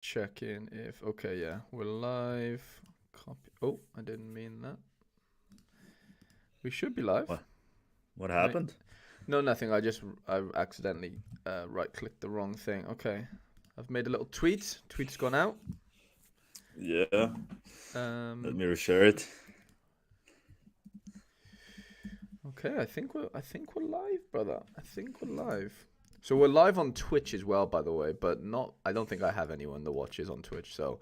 check in if okay, yeah, we're live. Copy. Oh, I didn't mean that. We should be live. What Right. happened? No, nothing. I accidentally right clicked the wrong thing. Okay, I've made a little tweet. Tweet's gone out. Yeah. Let Um. me reshare it. Okay, I think we're live, brother. I think we're live. So we're live on Twitch as well, by the way, but not. I don't think I have anyone that watches on Twitch, so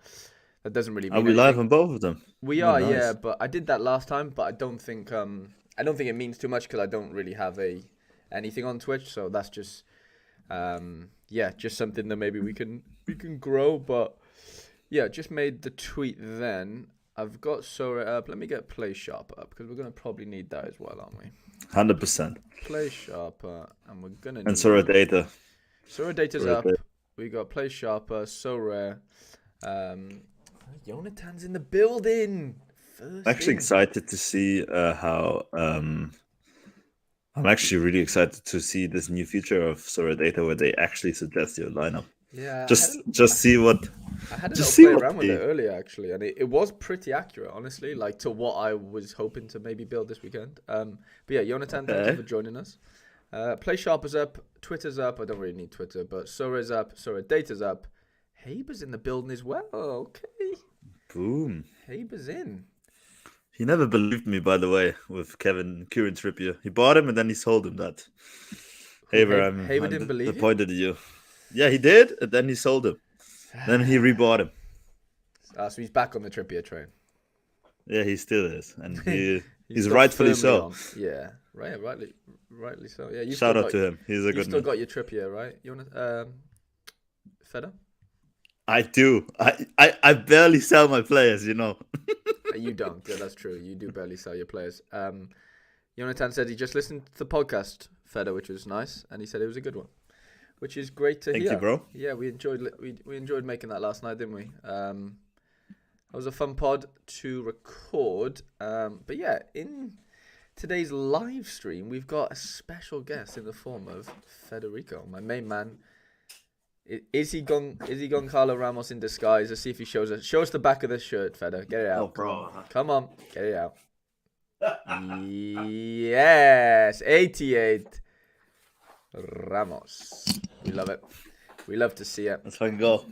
that doesn't really Are mean we live anything. on both of them? We Oh, are, yeah, nice. but I did that last time, but I don't think it means too much because I don't really have anything on Twitch, so that's just yeah, just something that maybe we can grow, but yeah, just made the tweet then. I've got Sorare up. Let me get Play Sharp up because we're gonna probably need that as well, aren't we? 100%. Play Sharper, and we're gonna And need Sorare data. Sorare data's Sorare up. data. We got Play Sharper, Sorare. Um, Jonathan's in the building. I'm First actually in. excited to see how. I'm actually really excited to see this new feature of Sorare data where they actually suggest your lineup. Yeah, Just see what. I had a little Just see play what around with it they. earlier actually, and it was pretty accurate, honestly, like to what I was hoping to maybe build this weekend. But yeah, Jonathan, thank you Okay. for joining us. Play Sharper's up, Twitter's up. I don't really need Twitter, but Sora's up, Sora Data's up. Haber's in the building as well. Okay, Boom. Haber's in. He never believed me, by the way, with Kieran Trippier. He bought him and then he sold him that. Who Haber, Haber, I'm Haber I'm didn't believe you? disappointed in you. Yeah, he did, and then he sold him. Then he rebought him. So he's back on the Trippier train. Yeah, he still is, and He's he's still rightfully firmly so. on. Yeah, right, rightly so. Yeah, Shout out to him. He's a you've good still man. got your Trippier, right? You want Feder? I do. I barely sell my players, you know. You don't. Yeah, that's true. You do barely sell your players. Jonathan said he just listened to the podcast, Feder, which was nice, and he said it was a good one, which is great to Thank you, hear. bro. Yeah, we enjoyed making that last night, didn't we? It was a fun pod to record. But yeah, in today's live stream, we've got a special guest in the form of Federico, my main man. Is he Carlo Ramos in disguise? Let's see if he shows us. Show us the back of the shirt, Feder. Get it out. Oh, bro. Come on. Get it out. Yes. 88. Ramos. We love it. We love to see it. Let's fucking go.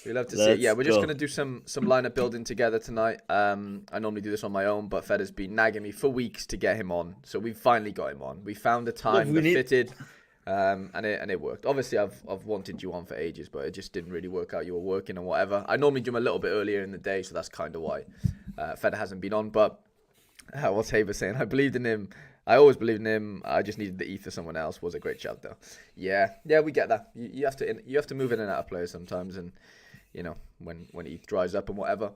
We love to see it. Yeah, we're just going to do some lineup building together tonight. I normally do this on my own, but Feder's been nagging me for weeks to get him on. So we finally got him on. We found a time that fitted. And it worked. Obviously, I've wanted you on for ages, but it just didn't really work out. You were working and whatever. I normally do them a little bit earlier in the day, so that's kind of why Feder hasn't been on. But what's Haber saying? I believed in him. I always believed in him. I just needed the ETH for someone else. Was a great shout though. Yeah, we get that. You have to move in and out of players sometimes, and you know when ETH dries up and whatever.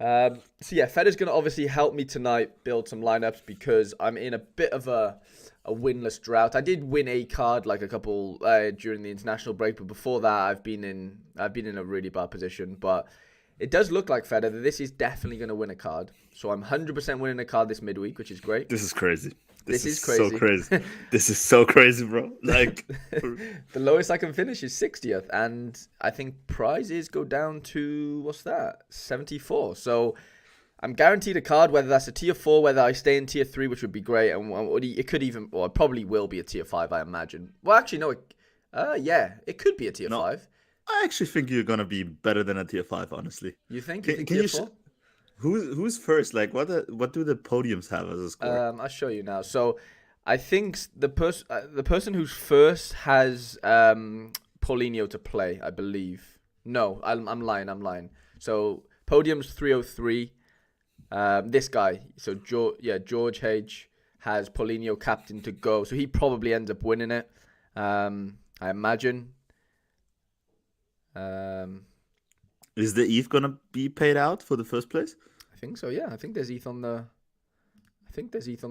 So yeah, Feder's gonna obviously help me tonight build some lineups because I'm in a bit of a winless drought. I did win a card like a couple during the international break, but before that, I've been in a really bad position. But it does look like Feder that this is definitely going to win a card. So I'm 100% winning a card this midweek, which is great. This is crazy. This is crazy. So crazy. This is so crazy, bro. Like the lowest I can finish is 60th, and I think prizes go down to what's that? 74. So I'm guaranteed a card, whether that's a tier 4, whether I stay in tier 3, which would be great, and it could even, well, it probably will be a tier 5, I imagine. Well, actually, no, yeah, it could be a tier 5. I actually think you're gonna be better than a tier 5, honestly. You think? Can tier you 4? Who's first? Like, what do the podiums have as a score? I'll show you now. So, I think the person who's first has Paulinho to play, I believe. No, I'm lying. So podium's 303. This guy, so George H has Paulinho captain to go, so he probably ends up winning it. I imagine. Is the ETH gonna be paid out for the first place? I think so. Yeah, I think there's ETH on the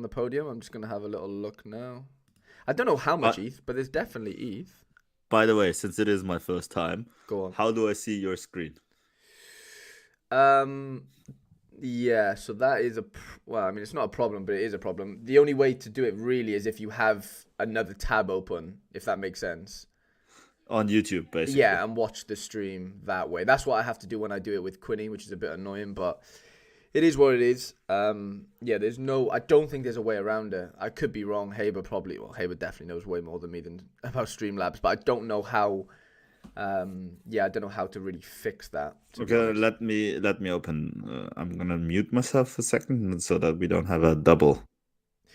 podium. I'm just gonna have a little look now. I don't know how much ETH, but there's definitely ETH. By the way, since it is my first time, go on. How do I see your screen? Yeah, so that is well, I mean, it's not a problem, but it is a problem. The only way to do it really is if you have another tab open, if that makes sense. on YouTube, basically. Yeah, and watch the stream that way. That's what I have to do when I do it with Quinny, which is a bit annoying, but it is what it is. Yeah, I don't think there's a way around it. I could be wrong. Haber definitely knows way more than me about Streamlabs, but I don't know how. I don't know how to really fix that. Okay, let me open. I'm gonna mute myself for a second so that we don't have a double.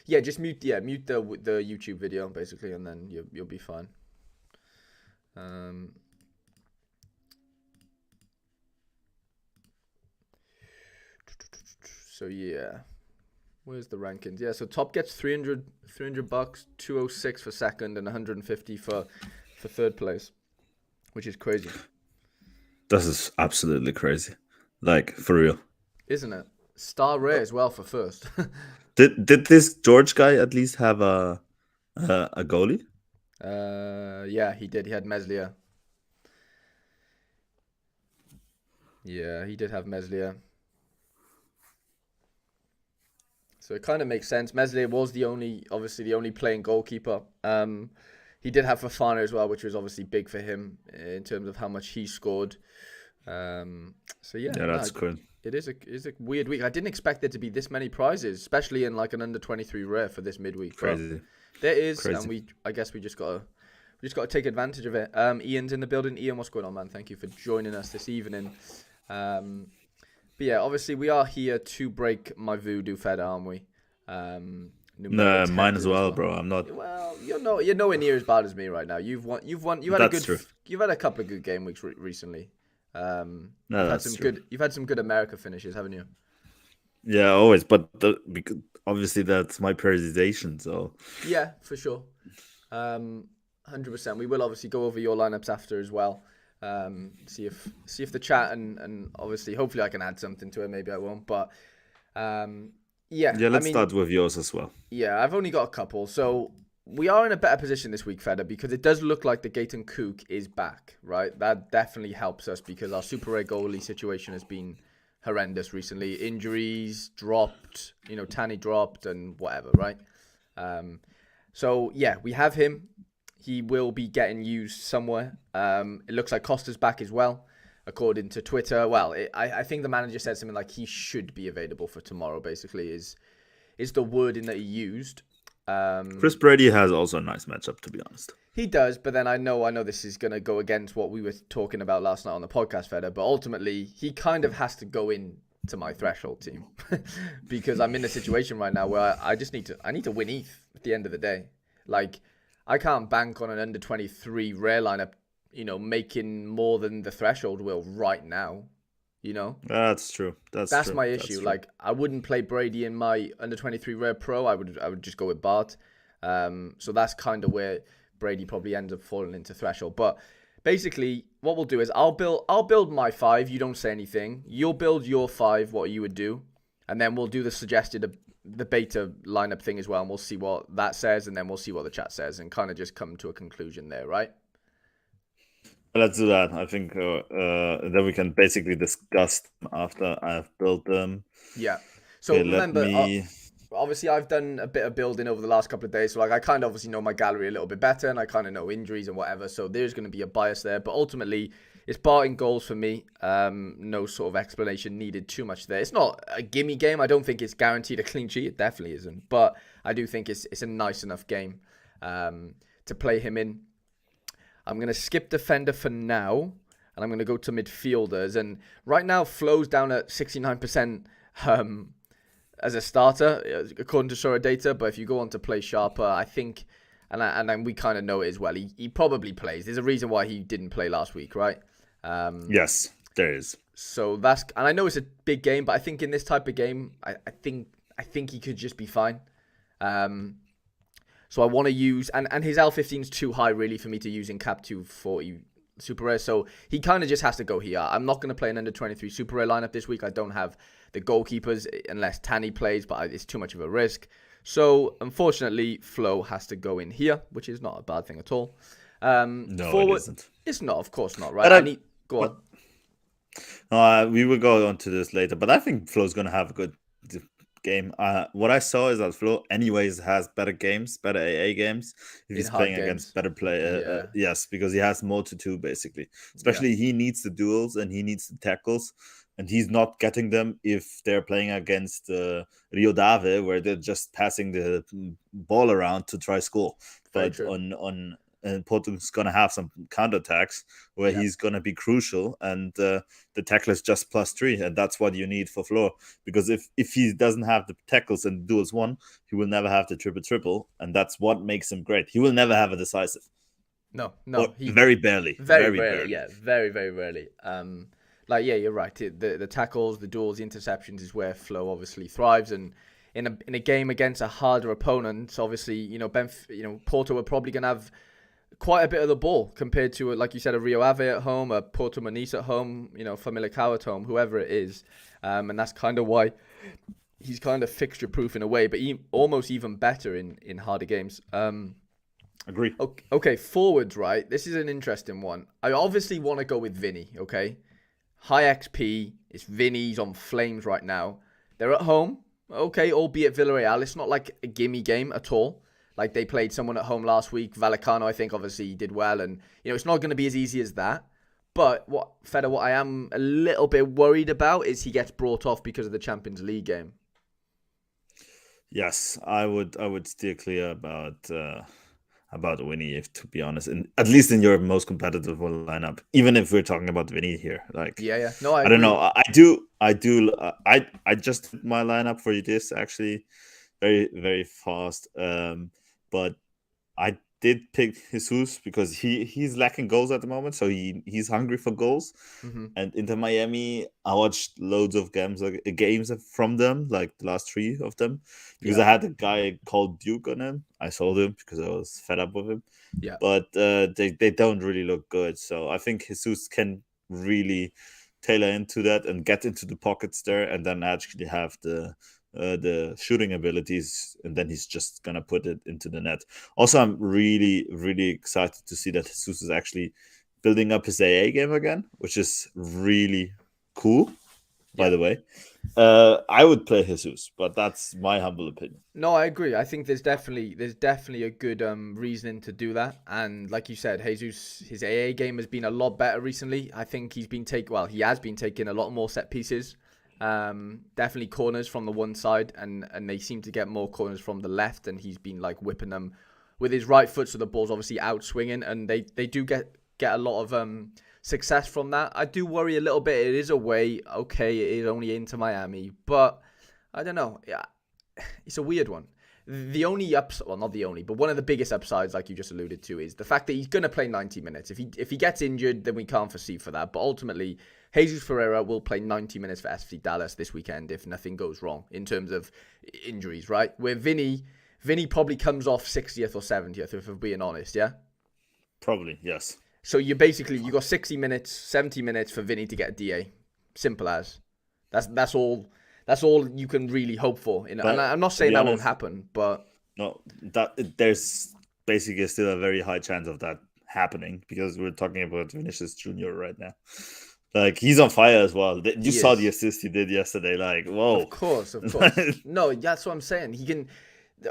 Yeah, just mute the YouTube video basically, and then you'll be fine. So yeah, where's the rankings? Yeah, so top gets 300 bucks, 206 for second, and 150 for third place, which is crazy. This is absolutely crazy, like for real, isn't it? Star rare as well for first. Did this George guy at least have a goalie? Yeah, he did. He had Meslier. Yeah, he did have Meslier. So it kind of makes sense. Meslier was obviously the only playing goalkeeper. He did have Fofana as well, which was obviously big for him in terms of how much he scored. So yeah, that's cool. It is a weird week. I didn't expect there to be this many prizes, especially in like an under 23 rare for this midweek. Crazy. There is, and I guess we just gotta take advantage of it. Ian's in the building. Ian, what's going on, man? Thank you for joining us this evening. But yeah, obviously we are here to break my voodoo fed, aren't we? No, mine as well, bro. I'm not. Well, you're nowhere near as bad as me right now. You've had a couple of good game weeks recently. You've had some good America finishes, haven't you? Yeah, always. But obviously that's my prioritization. So yeah, for sure. 100%. We will obviously go over your lineups after as well. See if the chat and obviously hopefully I can add something to it. Maybe I won't, but let's start with yours as well. Yeah, I've only got a couple, so we are in a better position this week, Feder, because it does look like the Gaten Kook is back, right? That definitely helps us because our Super Rare goalie situation has been horrendous recently. Injuries dropped, Tanny dropped and whatever, right? So yeah, we have him. He will be getting used somewhere. It looks like Costa's back as well, according to Twitter. Well, I think the manager said something like he should be available for tomorrow, basically, is the wording that he used. Chris Brady has also a nice matchup, to be honest. He does, but then I know this is going to go against what we were talking about last night on the podcast, Feder, but ultimately, he kind of has to go in to my threshold team because I'm in a situation right now where I need to win ETH at the end of the day. Like, I can't bank on an under 23 rare lineup, making more than the threshold will right now, That's true. That's my issue. Like, I wouldn't play Brady in my under 23 rare pro. I would just go with Bart. So that's kind of where Brady probably ends up falling into threshold. But basically, what we'll do is I'll build my 5. You don't say anything. You'll build your 5, what you would do, and then we'll do the beta lineup thing as well, and we'll see what that says, and then we'll see what the chat says, and kind of just come to a conclusion there, right? Let's do that. I think then we can basically discuss them after I've built them. Yeah. So okay, remember, obviously I've done a bit of building over the last couple of days, so like I kind of obviously know my gallery a little bit better, and I kind of know injuries and whatever, so there's going to be a bias there, but ultimately it's Bart in goals for me. No sort of explanation needed too much there. It's not a gimme game. I don't think it's guaranteed a clean sheet. It definitely isn't. But I do think it's a nice enough game to play him in. I'm going to skip defender for now, and I'm going to go to midfielders. And right now, Flo's down at 69% as a starter, according to Sorare data. But if you go on to play sharper, I think, and we kind of know it as well, he probably plays. There's a reason why he didn't play last week, right? Yes, there is. So and I know it's a big game, but I think in this type of game, I think he could just be fine. So I want to use, and his L15 is too high really for me to use in Cap 240 Super Rare, so he kind of just has to go here. I'm not going to play an under 23 Super Rare lineup this week. I don't have the goalkeepers unless Tanny plays, but it's too much of a risk. So unfortunately, Flo has to go in here, which is not a bad thing at all. No, forward, it isn't. It's not, of course not, right? Go on. We will go on to this later, but I think Flo's going to have a good game. What I saw is that Flo, anyways, has better games, better AA games if he's playing against better play. Yes, because he has more to do basically. Especially he needs the duels and he needs the tackles, and he's not getting them if they're playing against Rio Dave, where they're just passing the ball around to try score. But on and Porto's going to have some counterattacks where he's going to be crucial, and the tackle is just +3, and that's what you need for Flo. Because if he doesn't have the tackles and duels won, he will never have the triple, and that's what makes him great. He will never have a decisive. No, very barely. Very rarely. Yeah, very, very rarely. You're right. The tackles, the duels, the interceptions is where Flo obviously thrives, and in a game against a harder opponent, obviously, Porto are probably going to have quite a bit of the ball compared to, like you said, a Rio Ave at home, a Porto Muniz at home, Famalicão at home, whoever it is. And that's kind of why he's kind of fixture-proof in a way, but almost even better in harder games. Agree. Okay, forwards, right? This is an interesting one. I obviously want to go with Vinny, okay? High XP. It's Vinny's on flames right now. They're at home, okay, albeit Villarreal. It's not like a gimme game at all. Like, they played someone at home last week. Vallecano, I think, obviously did well. And, it's not going to be as easy as that. But what I am a little bit worried about is he gets brought off because of the Champions League game. Yes, I would steer clear about Winnie, if to be honest, and at least in your most competitive lineup. Even if we're talking about Winnie here, like no, I don't know. I just did my lineup for you this actually, very very fast. But I did pick Jesus because he's lacking goals at the moment, so he's hungry for goals. Mm-hmm. And Inter Miami, I watched loads of games from them, like the last 3 of them, because I had a guy called Duke on him. I sold him because I was fed up with him. Yeah, but they don't really look good. So I think Jesus can really tailor into that and get into the pockets there, and then actually have the shooting abilities, and then he's just gonna put it into the net. Also, I'm really, really excited to see that Jesus is actually building up his AA game again, which is really cool, by the way. I would play Jesus, but that's my humble opinion. No, I agree. I think there's definitely a good reasoning to do that. And like you said, Jesus, his AA game has been a lot better recently. I think he has been taking a lot more set pieces. Definitely corners from the one side, and they seem to get more corners from the left, and he's been like whipping them with his right foot, so the ball's obviously out swinging, and they do get a lot of success from that. I do worry a little bit. It is away, okay, it is only into Miami, but I don't know. Yeah, it's a weird one. The only not the only, but one of the biggest upsides, like you just alluded to, is the fact that he's going to play 90 minutes. If he gets injured, then we can't foresee for that. But ultimately, Jesus Ferreira will play 90 minutes for FC Dallas this weekend if nothing goes wrong in terms of injuries, right? Where Vinny probably comes off 60th or 70th, if we're being honest, yeah? Probably, yes. So you got 60 minutes, 70 minutes for Vinny to get a DA. Simple as. That's all you can really hope for. And I'm not saying that won't happen, but no, there's basically still a very high chance of that happening, because we're talking about Vinicius Junior right now. Like, he's on fire as well. You saw the assist he did yesterday. Like, whoa. Of course. No, that's what I'm saying. He can.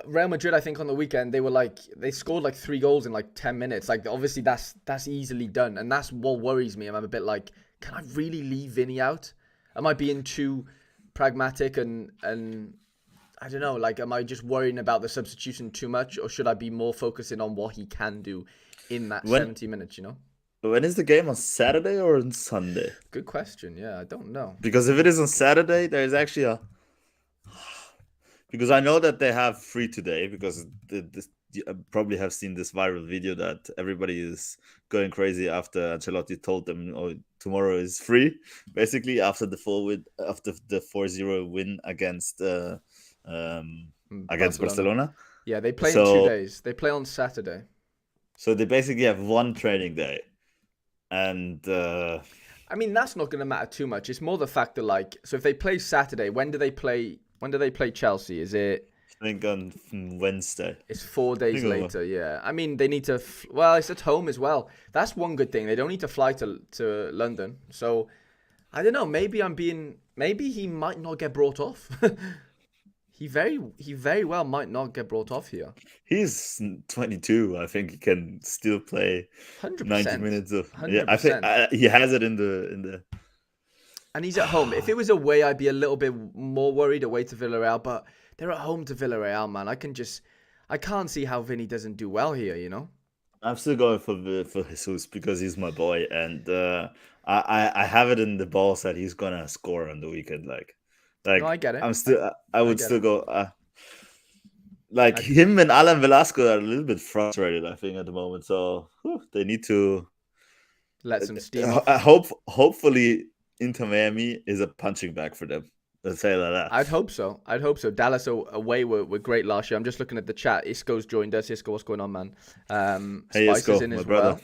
Real Madrid, I think on the weekend, they scored like 3 goals in like 10 minutes. Like, obviously that's easily done, and that's what worries me. I'm a bit like, can I really leave Vinny out? Am I being too pragmatic and I don't know, like, am I just worrying about the substitution too much, or should I be more focusing on what he can do in that 70 minutes, When is the game, on Saturday or on Sunday? Good question. Yeah, I don't know. Because if it is on Saturday, there's actually because I know that they have free today, because you probably have seen this viral video that everybody is going crazy after Ancelotti told them, tomorrow is free, basically after the 4-0 win against Barcelona. Yeah, they play in 2 days. They play on Saturday. So they basically have 1 training day. And I mean, that's not going to matter too much. It's more the fact that, like, so if they play Saturday, when do they play Chelsea? Is it? I think on Wednesday. It's 4 days later. Yeah, I mean, they need to. It's at home as well. That's one good thing. They don't need to fly to London. So I don't know. Maybe he might not get brought off. he very well might not get brought off here. He's 22. I think he can still play 100%. 90 minutes of. 100%. Yeah, I think he has it in the. And he's at home. If it was away, I'd be a little bit more worried away to Villarreal. But they're at home to Villarreal, man. I can't see how Vinny doesn't do well here. You know. I'm still going for Jesus because he's my boy, and I have it in the balls that he's gonna score on the weekend. Like no, I get it. I would still go. Him and Alan Velasco are a little bit frustrated, I think, at the moment. So they need to let some steam off. Hopefully, Inter Miami is a punching bag for them. Let's say like that. I'd hope so. Dallas away were great last year. I'm just looking at the chat. Isco's joined us. Isco, what's going on, man? Hey, Spice Isco, is in my as brother.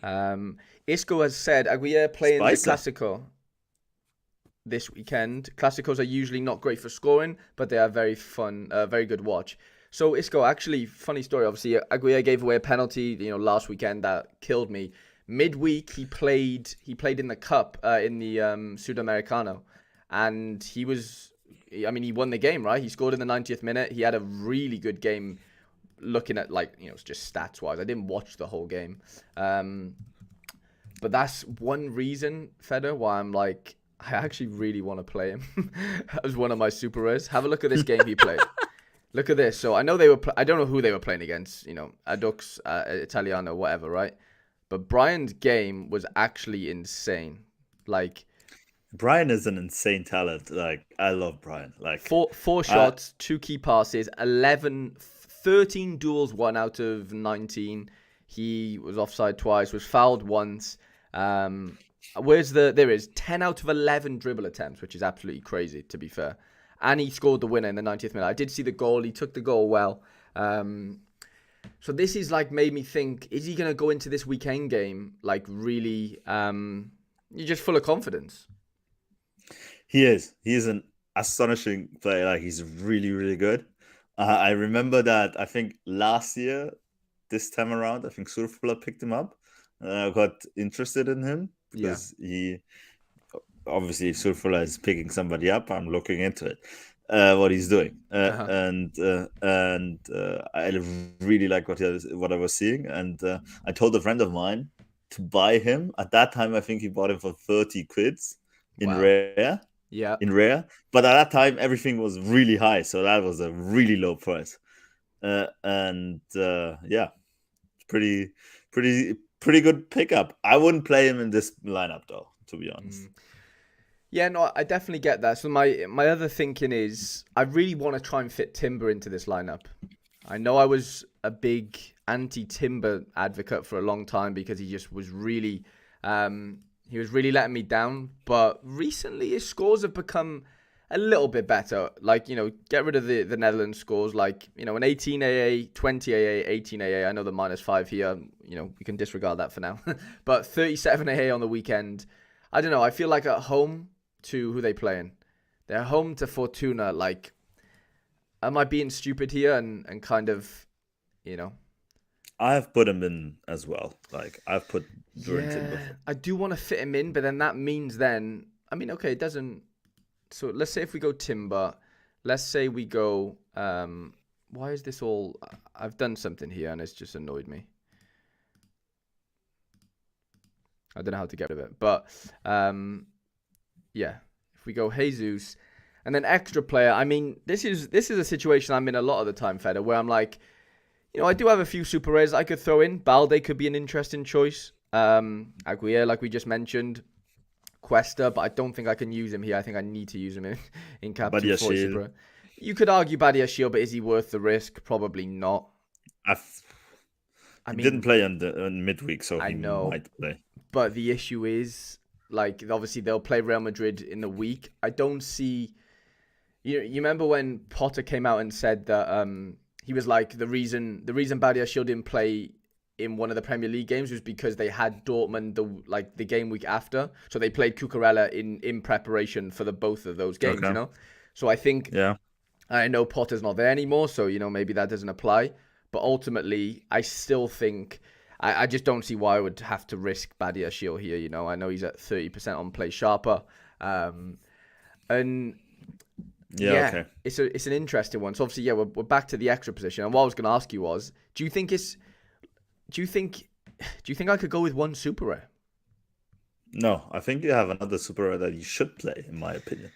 Well. Isco has said, Aguirre playing the Clásico this weekend. Clásicos are usually not great for scoring, but they are very fun, very good watch. So Isco, actually, funny story. Obviously, Aguirre gave away a penalty, last weekend that killed me. Midweek, he played in the cup in the Sudamericano, and he won the game, right? He scored in the 90th minute. He had a really good game. Looking at just stats wise, I didn't watch the whole game, but that's one reason, Feder, why I'm like, I actually really want to play him as one of my super rares. Have a look at this game he played. Look at this. So I know I don't know who they were playing against, Adux, Italiano, whatever, right? But Brian's game was actually insane. Like, Brian is an insane talent. Like, I love Brian. Like, four shots, 2 key passes, 13 duels, 1 out of 19. He was offside twice, was fouled once. There is 10 out of 11 dribble attempts, which is absolutely crazy, to be fair. And he scored the winner in the 90th minute. I did see the goal. He took the goal well. So this is made me think, is he going to go into this weekend game really, you're just full of confidence? He is. He's an astonishing player. He's really, really good. I remember that, I think last year, this time around, I think Surfula picked him up. I got interested in him because he, obviously, if Surfula is picking somebody up, I'm looking into it. What he's doing, and I really like what I was seeing, and I told a friend of mine to buy him. At that time, I think he bought him for 30 quids in rare. Yeah, in rare, but at that time everything was really high, so that was a really low price. Pretty good pickup. I wouldn't play him in this lineup though, to be honest. Yeah, no, I definitely get that. So my other thinking is I really want to try and fit Timber into this lineup. I know I was a big anti-Timber advocate for a long time because he just was really letting me down. But recently his scores have become a little bit better. Get rid of the Netherlands scores. An 18 AA, 20 AA, 18 AA. I know the -5 here. We can disregard that for now. But 37 AA on the weekend. I don't know. I feel like at home to who they playing. They're home to Fortuna. Am I being stupid here and kind of, I've put him in as well. I've put Durant in before. I do want to fit him in, but then that means okay, it doesn't. So let's say if we go Timber, let's say we go. Why is this all? I've done something here and it's just annoyed me. I don't know how to get rid of it, but if we go Jesus and then extra player, this is a situation I'm in a lot of the time, Feder, where I'm like, I do have a few super rares I could throw in. Balde could be an interesting choice. Aguirre, like we just mentioned, Cuesta, but I don't think I can use him here. I think I need to use him in Cap 240 super. You could argue Badia Shield, but is he worth the risk? Probably not. He didn't play on midweek, so he might play. But the issue is, obviously they'll play Real Madrid in the week. I don't see. You remember when Potter came out and said that he was like the reason Badia Shield didn't play in one of the Premier League games was because they had Dortmund the game week after, so they played Cucurella in preparation for both of those games. Okay. So I think I know Potter's not there anymore, so maybe that doesn't apply. But ultimately, I still think I just don't see why I would have to risk Badia Shield here. I know he's at 30% on play sharper, and Yeah, okay. It's an interesting one. So obviously, yeah, we're back to the extra position. And what I was going to ask you was, do you think I could go with one super rare? No, I think you have another super rare that you should play, in my opinion.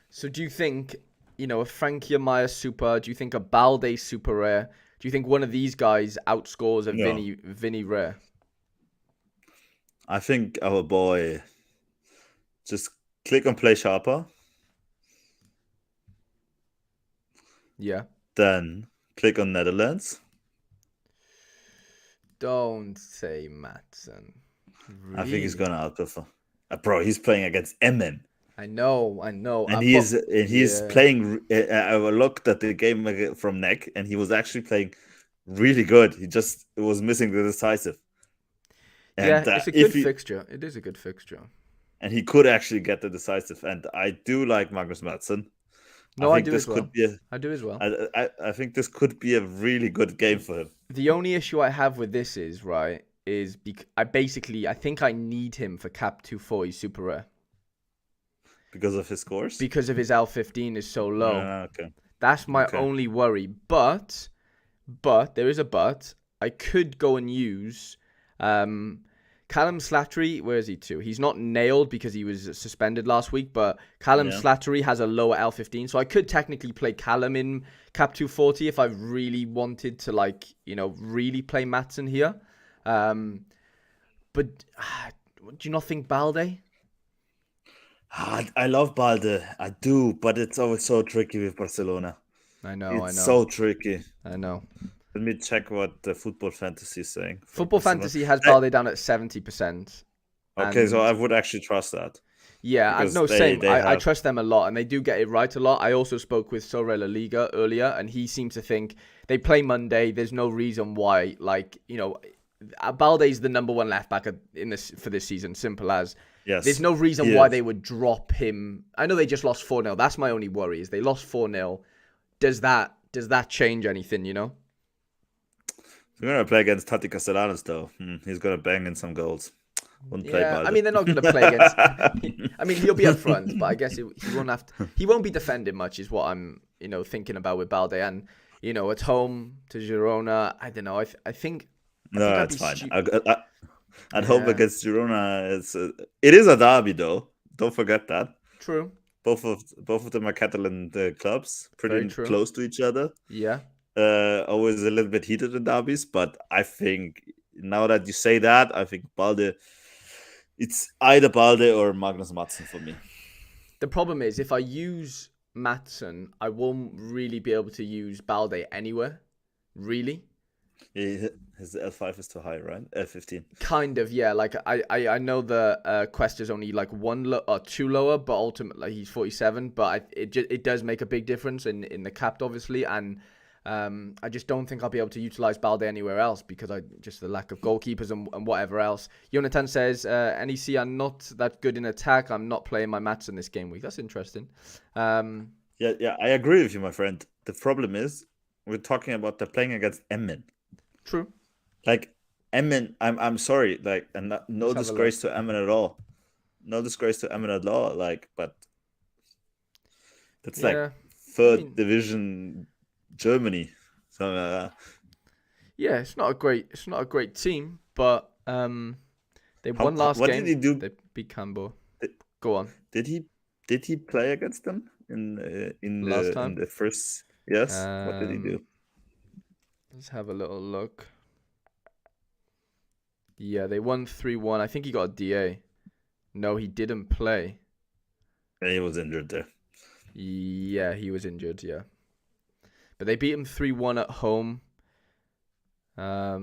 So do you think, a Frankie Amaya super? Do you think a Balde super rare? Do you think one of these guys outscores a Vinny rare? I think our boy just click on play sharper. Yeah. Then click on Netherlands. Don't say Matson. Really? I think he's gonna outperform. Bro, he's playing against Emmen. I know. And he's playing. I looked at the game from NEC, and he was actually playing really good. He just was missing the decisive. And, it's a good fixture. It is a good fixture. And he could actually get the decisive. And I do like Magnus Madsen. No, I do as well. I do as well. I think this could be a really good game for him. The only issue I have with this is I think I need him for Cap 240 super rare. Because of his scores? Because of his L15 is so low. Okay. That's my only worry. But there is a but. I could go and use Callum Slattery. Where is he to? He's not nailed because he was suspended last week, but Callum Slattery has a lower L15, so I could technically play Callum in Cap 240 if I really wanted to, really play Matson here. But do you not think Balde? I love Balde. I do, but it's always so tricky with Barcelona. I know. It's so tricky. I know. Let me check what the Football Fantasy is saying. Football Fantasy has Balde down at 70%. Okay, so I would actually trust that. Yeah, same. I trust them a lot, and they do get it right a lot. I also spoke with Sorare La Liga earlier, and he seems to think they play Monday. There's no reason why, Balde's the number one left back for this season. Simple as. Yes. There's no reason why they would drop him. I know they just lost 4-0. That's my only worry is they lost 4-0. Does that change anything, We're going to play against Tati Castellanos, though. He's going to bang in some goals. Wouldn't play Balde. I mean, they're not going to play against... he'll be up front, but I guess he won't be defending much is what I'm, thinking about with Balde. And, at home to Girona, I don't know. I think... No, it's fine. At home against Girona, it is a derby, though. Don't forget that. True. Both of them are Catalan clubs, pretty close to each other. Yeah. Always a little bit heated in derbies, but I think now that you say that, I think Balde, it's either Balde or Magnus Madsen for me. The problem is if I use Madsen, I won't really be able to use Balde anywhere, really. His L5 is too high, right? L15. Kind of, yeah. I know the Quest is only one or two lower, but ultimately he's 47. But it does make a big difference in the capped, obviously, and I just don't think I'll be able to utilize Balde anywhere else because just the lack of goalkeepers and whatever else. Jonathan says NEC are not that good in attack. I'm not playing my Mats in this game week. That's interesting. Yeah, I agree with you, my friend. The problem is we're talking about they're playing against Emmen. True. Emmen, I'm sorry, and no disgrace to Emmen at all. No disgrace to Emmen at all, but that's third division Germany. So yeah, it's not a great team, but they won last game. What did he do? They beat Cambo. Go on. Did he play against them in the first? Yes. What did he do? Let's have a little look. Yeah, they won 3-1. I think he got a DA. No, he didn't play. Yeah, he was injured there. Yeah, he was injured, yeah. But they beat him 3-1 at home. Let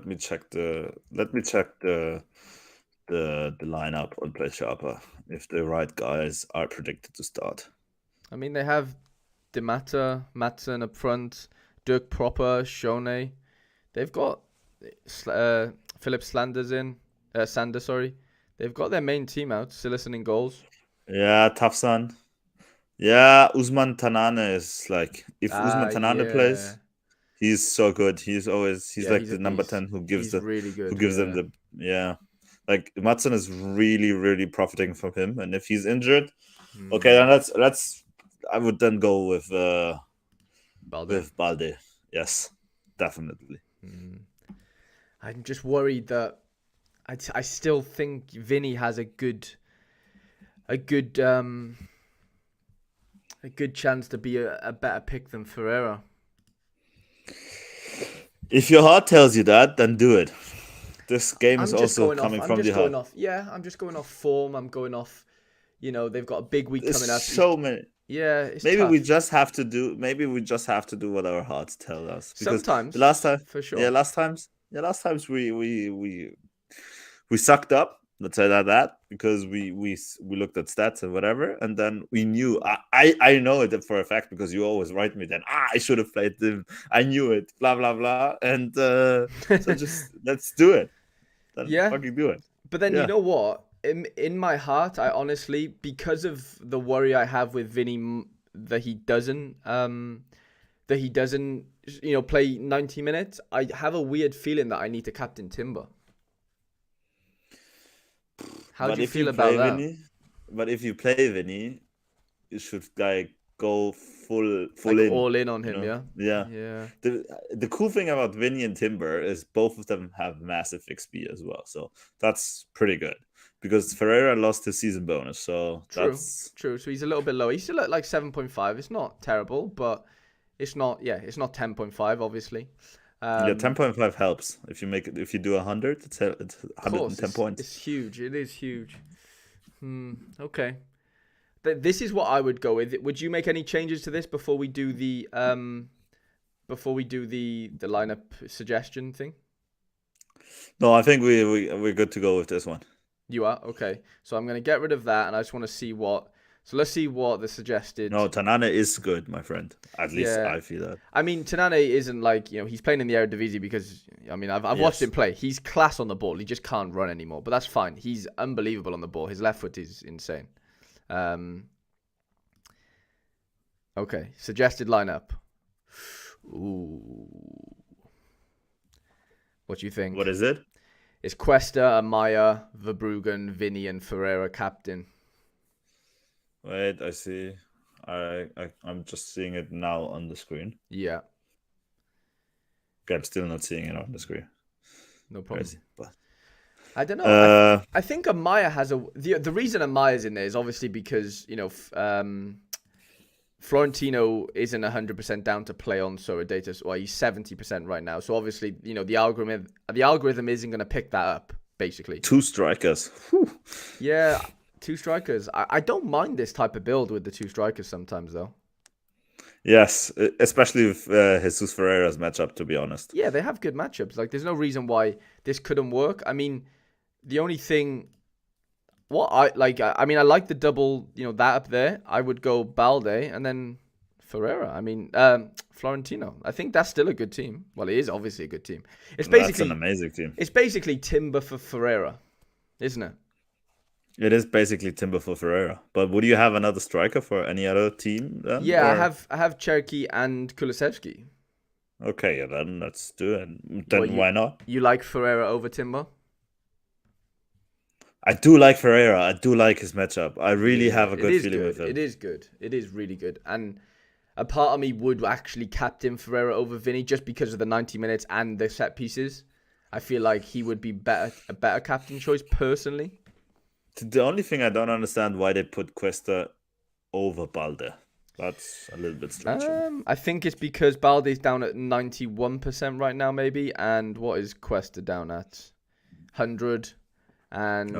me check the lineup on Play Sharper if the right guys are predicted to start. I mean, they have Demata, Madsen up front, Dirk Proper, Shone. They've got Philip Sanders. They've got their main team out, Sillerson in goals. Yeah, Tafsan. Yeah, Usman Tanane is if Usman Tanane plays, he's so good. He's the number 10 who gives them Like Madsen is really, really profiting from him, and if he's injured, okay, then let's. I would then go with Balde. Yes, definitely. I'm just worried that I still think Vinny has a good chance to be a better pick than Ferreira. If your heart tells you that, then do it. This game is also coming from the heart. I'm just going off form. I'm going off. They've got a big week coming up. So many. Yeah, it's maybe tough. we just have to do. Maybe we just have to do what our hearts tell us. Because sometimes, the last time, for sure. Yeah, last times we sucked up. Let's say that because we looked at stats and whatever, and then we knew. I know it for a fact because you always write me then. I should have played them. I knew it. Blah blah blah. And so just let's do it. Fucking do it. But then you know what? In my heart, I honestly, because of the worry I have with Vinny that he doesn't play 90 minutes, I have a weird feeling that I need to captain Timber. How do you feel about that? Vinny, but if you play Vinny, you should go full in, all in on him. Yeah. The cool thing about Vinny and Timber is both of them have massive XP as well, so that's pretty good. Because Ferreira lost his season bonus, so that's true. So he's a little bit low. He's still at like 7.5. It's not terrible, but it's not 10.5, obviously. 10.5 helps. If you do 100, it's 110 points. It's huge. It is huge. Okay. This is what I would go with. Would you make any changes to this before we do the lineup suggestion thing? No, I think we're good to go with this one. You are? Okay. So I'm going to get rid of that, and I just want to see what... So let's see what the suggested... No, Tanane is good, my friend. At least I feel that. I mean, Tanane isn't like, he's playing in the Eredivisie because, I've watched him play. He's class on the ball. He just can't run anymore. But that's fine. He's unbelievable on the ball. His left foot is insane. Okay. Suggested lineup. Ooh. What do you think? What is it? It's Cuesta, Amaya, Verbruggen, Vinny, and Ferreira captain. Wait, I see. I'm just seeing it now on the screen. Yeah. Okay, I'm still not seeing it on the screen. No problem. Crazy, but... I don't know. I think Amaya has the reason Amaya's in there is obviously because Florentino isn't 100% down to play on Sorare. Well, he's 70% right now. So obviously, the algorithm isn't going to pick that up, basically. 2 strikers. Whew. Yeah, 2 strikers. I don't mind this type of build with the 2 strikers sometimes, though. Yes, especially with Jesus Ferreira's matchup, to be honest. Yeah, they have good matchups. Like, there's no reason why this couldn't work. I mean, the only thing... I like the double, that up there. I would go Balde and then Ferreira. I mean, Florentino. I think that's still a good team. Well, it is obviously a good team. That's an amazing team. It's basically Timber for Ferreira, isn't it? It is basically Timber for Ferreira. But would you have another striker for any other team then? Yeah, I have Cherky and Kulusevski. Okay, then let's do it. Then why not? You like Ferreira over Timber? I do like Ferreira. I do like his matchup. I really have a good feeling with him. It is good. It is really good. And a part of me would actually captain Ferreira over Vinny just because of the 90 minutes and the set pieces. I feel like he would be a better captain choice personally. The only thing I don't understand why they put Cuesta over Balde. That's a little bit strange. I think it's because Balde's down at 91% right now, maybe. And what is Cuesta down at? 100. And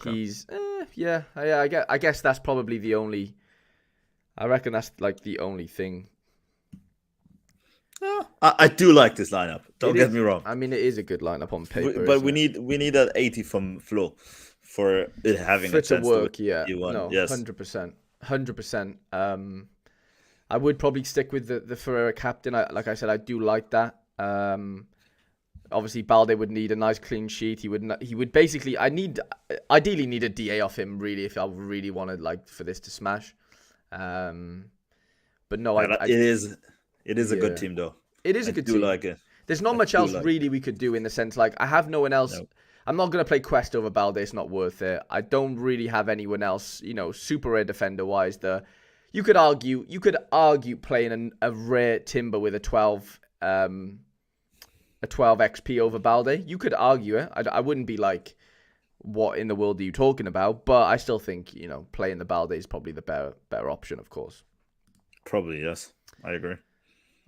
he's I guess that's probably the only. I reckon that's like the only thing. I do like this lineup. Don't get me wrong. I mean, it is a good lineup on paper. But we need an 80 from Flo for it having a chance to work. Yeah, no, yes, 100%. I would probably stick with the Ferreira captain. Like I said, I do like that. Obviously, Balde would need a nice clean sheet. He would basically. Ideally need a DA off him really if I really wanted for this to smash. But no, it is a good team though. It is a good team. I do like it. There's not much else really we could do in the sense I have no one else. No. I'm not going to play Quest over Balde. It's not worth it. I don't really have anyone else, super rare defender-wise. You could argue playing a rare Timber with a 12 XP over Balde. You could argue it. I wouldn't be like, what in the world are you talking about? But I still think, playing the Balde is probably the better option, of course. Probably, yes. I agree.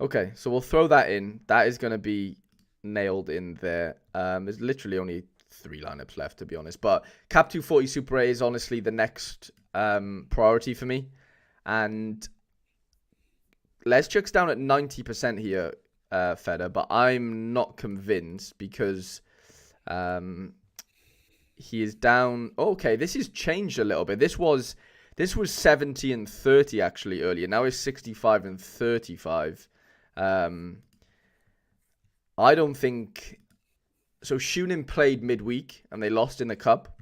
Okay, so we'll throw that in. That is going to be nailed in there. There's literally only 3 lineups left, to be honest. But Cap 240 Super A is honestly the next priority for me. And Leszczyk's down at 90% here, Feder, but I'm not convinced because he is down. Okay, this has changed a little bit. This was 70 and 30 actually earlier. Now it's 65 and 35. I don't think so. Shunin played midweek and they lost in the cup.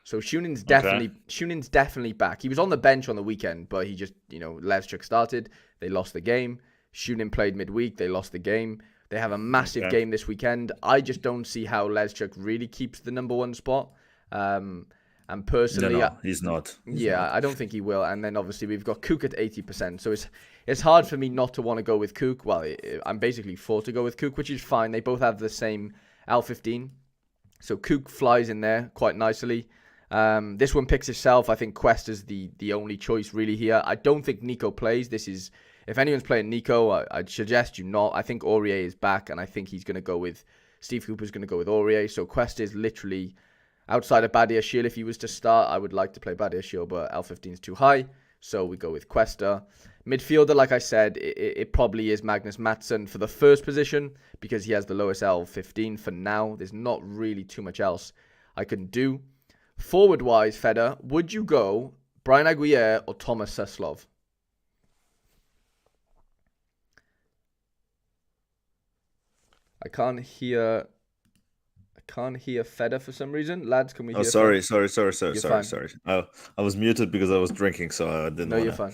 So Shunin's definitely back. He was on the bench on the weekend, but he just Leszczyk started. They lost the game. Shunin played midweek. They lost the game. They have a massive game this weekend. I just don't see how Leszczyk really keeps the number 1 spot. And personally, no, he's not. I don't think he will. And then obviously we've got Kook at 80%. So it's hard for me not to want to go with Kook. Well, I'm basically forced to go with Kook, which is fine. They both have the same L15. So Kook flies in there quite nicely. This one picks itself. I think Quest is the only choice really here. I don't think Nico plays. If anyone's playing Nico, I'd suggest you not. I think Aurier is back, and I think he's going to go with Steve Cooper's going to go with Aurier. So Quest is literally outside of Badiashile. If he was to start, I would like to play Badiashile, but L15 is too high. So we go with Questa. Midfielder, like I said, it probably is Magnus Mattsson for the first position because he has the lowest L15 for now. There's not really too much else I can do. Forward-wise, Feder, would you go Brian Aguirre or Thomas Suslov? I can't hear Feder for some reason. Lads, can we hear sorry. Oh, I was muted because I was drinking, so I didn't No, you're fine.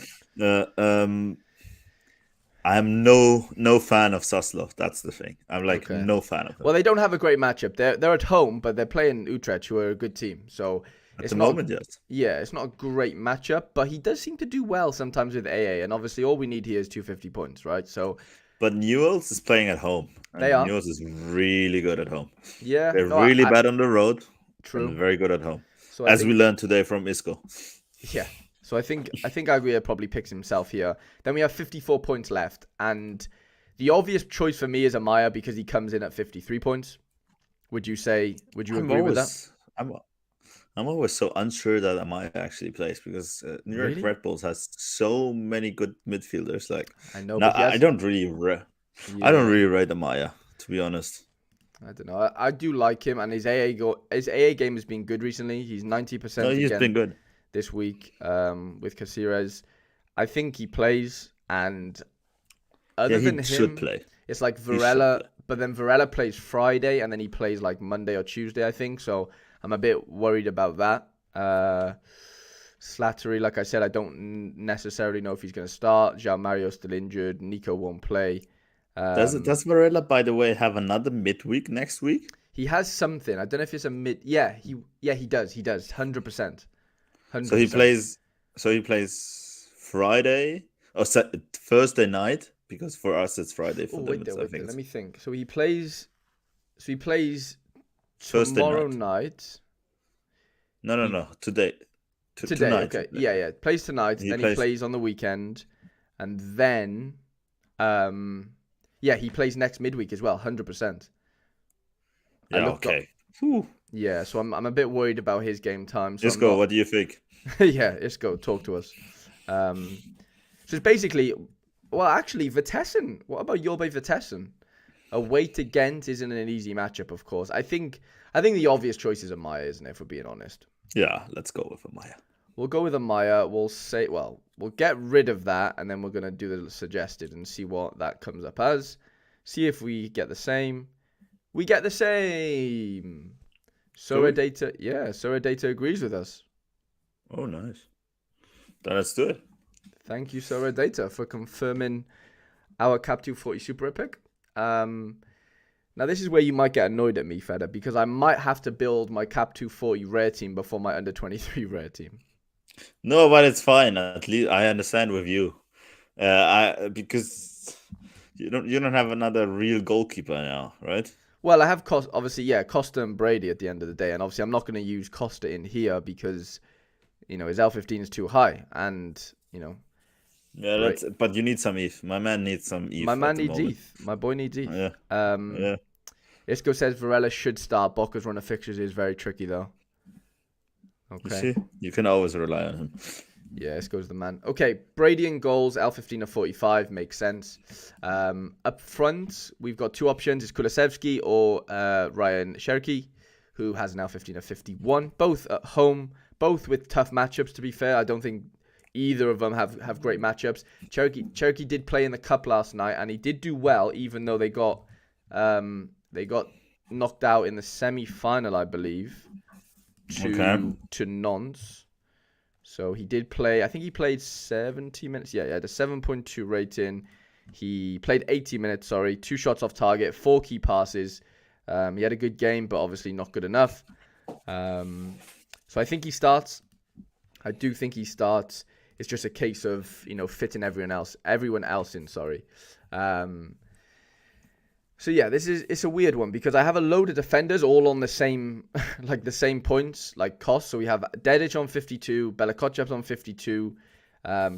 I'm no fan of Suslov. That's the thing. I'm no fan of him. Well, they don't have a great matchup. They're at home, but they're playing Utrecht, who are a good team. So at the moment, yes. Yeah, it's not a great matchup, but he does seem to do well sometimes with AA, and obviously all we need here is 250 points, right? So, but Newell's is playing at home. They are. Newell's is really good at home. Yeah, they're really bad on the road. True. And very good at home, so as we learned today from Isco. Yeah. So I think Aguirre probably picks himself here. Then we have 54 points left, and the obvious choice for me is Amaya because he comes in at 53 points. Would you agree with that? I'm always so unsure that Amaya actually plays because New York Red Bulls has so many good midfielders. I know, I don't really rate Amaya, to be honest. I don't know. I do like him, and his AA game has been good recently. He's 90%. No, he's been good this week with Caceres. I think he plays, and other than him, should play. It's like Varela, but then Varela plays Friday, and then he plays like Monday or Tuesday, I think. So I'm a bit worried about that. Slattery, like I said, I don't necessarily know if he's going to start. João Mario's still injured. Nico won't play. Does Varela, by the way, have another midweek next week? He has something. I don't know if it's a mid. Yeah, he does. He does. 100%. So he plays Friday or Thursday night because for us it's Friday for them. Let me think. So he plays Thursday tomorrow night. No. Today. Tonight. Okay. Yeah. Plays tonight. Then he plays on the weekend, and then he plays next midweek as well. 100%. Yeah. Okay. Yeah, so I'm a bit worried about his game time. So Isco, what do you think? Yeah, Isco, talk to us. So it's basically, well, actually, Vitesse. What about Jorbe Vitesse? Away to Ghent isn't an easy matchup, of course. I think the obvious choice is Amaya, isn't it, if we're being honest? Yeah, let's go with Amaya. We'll go with Amaya. We'll get rid of that, and then we're going to do the suggested and see what that comes up as. See if we get the same. We get the same. Sorare Data agrees with us. Oh, nice. Then let's do it. Thank you, Sorare Data, for confirming our Cap 240 Super Epic. Now Now, this is where you might get annoyed at me, Feder, because I might have to build my Cap 240 rare team before my under 23 rare team. No, but it's fine. At least I understand with you. Because you don't have another real goalkeeper now, right? Well, I have Costa and Brady at the end of the day, and obviously I'm not going to use Costa in here because his L15 is too high, and Yeah, but you need some ETH. My man needs some ETH. My man needs ETH. My boy needs ETH. Yeah. Yeah. Isco says Varela should start. Boca's run of fixtures is very tricky though. Okay. You can always rely on him. Yeah, Isco's the man. Okay, Brady and goals, L15 or 45, makes sense. Up front, we've got two options. It's Kulusevski or Ryan Cherki, who has an L15 of 51. Both at home, both with tough matchups, to be fair. I don't think either of them have great matchups. Cherki did play in the cup last night, and he did do well, even though they got knocked out in the semi-final, I believe, to Nantes. So he did play, I think he played 70 minutes. Yeah, he had a 7.2 rating. He played 80 minutes, 2 shots off target, 4 key passes. He had a good game, but obviously not good enough. So I think he starts. I do think he starts. It's just a case of, fitting everyone else in, So yeah, it's a weird one because I have a load of defenders all on the same, the same points, cost. So we have Dedic on 52, Bella-Kotchap's on 52,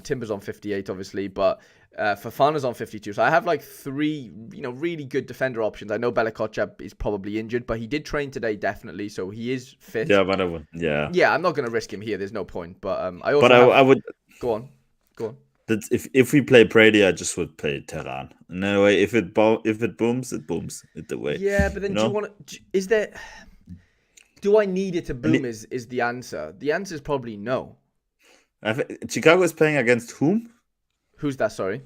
Timber's on 58, obviously, but Fofana's on 52. So I have 3, really good defender options. I know Bella-Kotchap is probably injured, but he did train today, definitely, so he is fit. Yeah, but I would, yeah. Yeah, I'm not going to risk him here. There's no point. But I would. Go on. If we play Brady, I just would play Tehran. And anyway, if it booms, it booms. The way. Yeah, but then do you want to? Is there? Do I need it to boom? Is the answer? The answer is probably no. Chicago is playing against whom? Who's that? Sorry.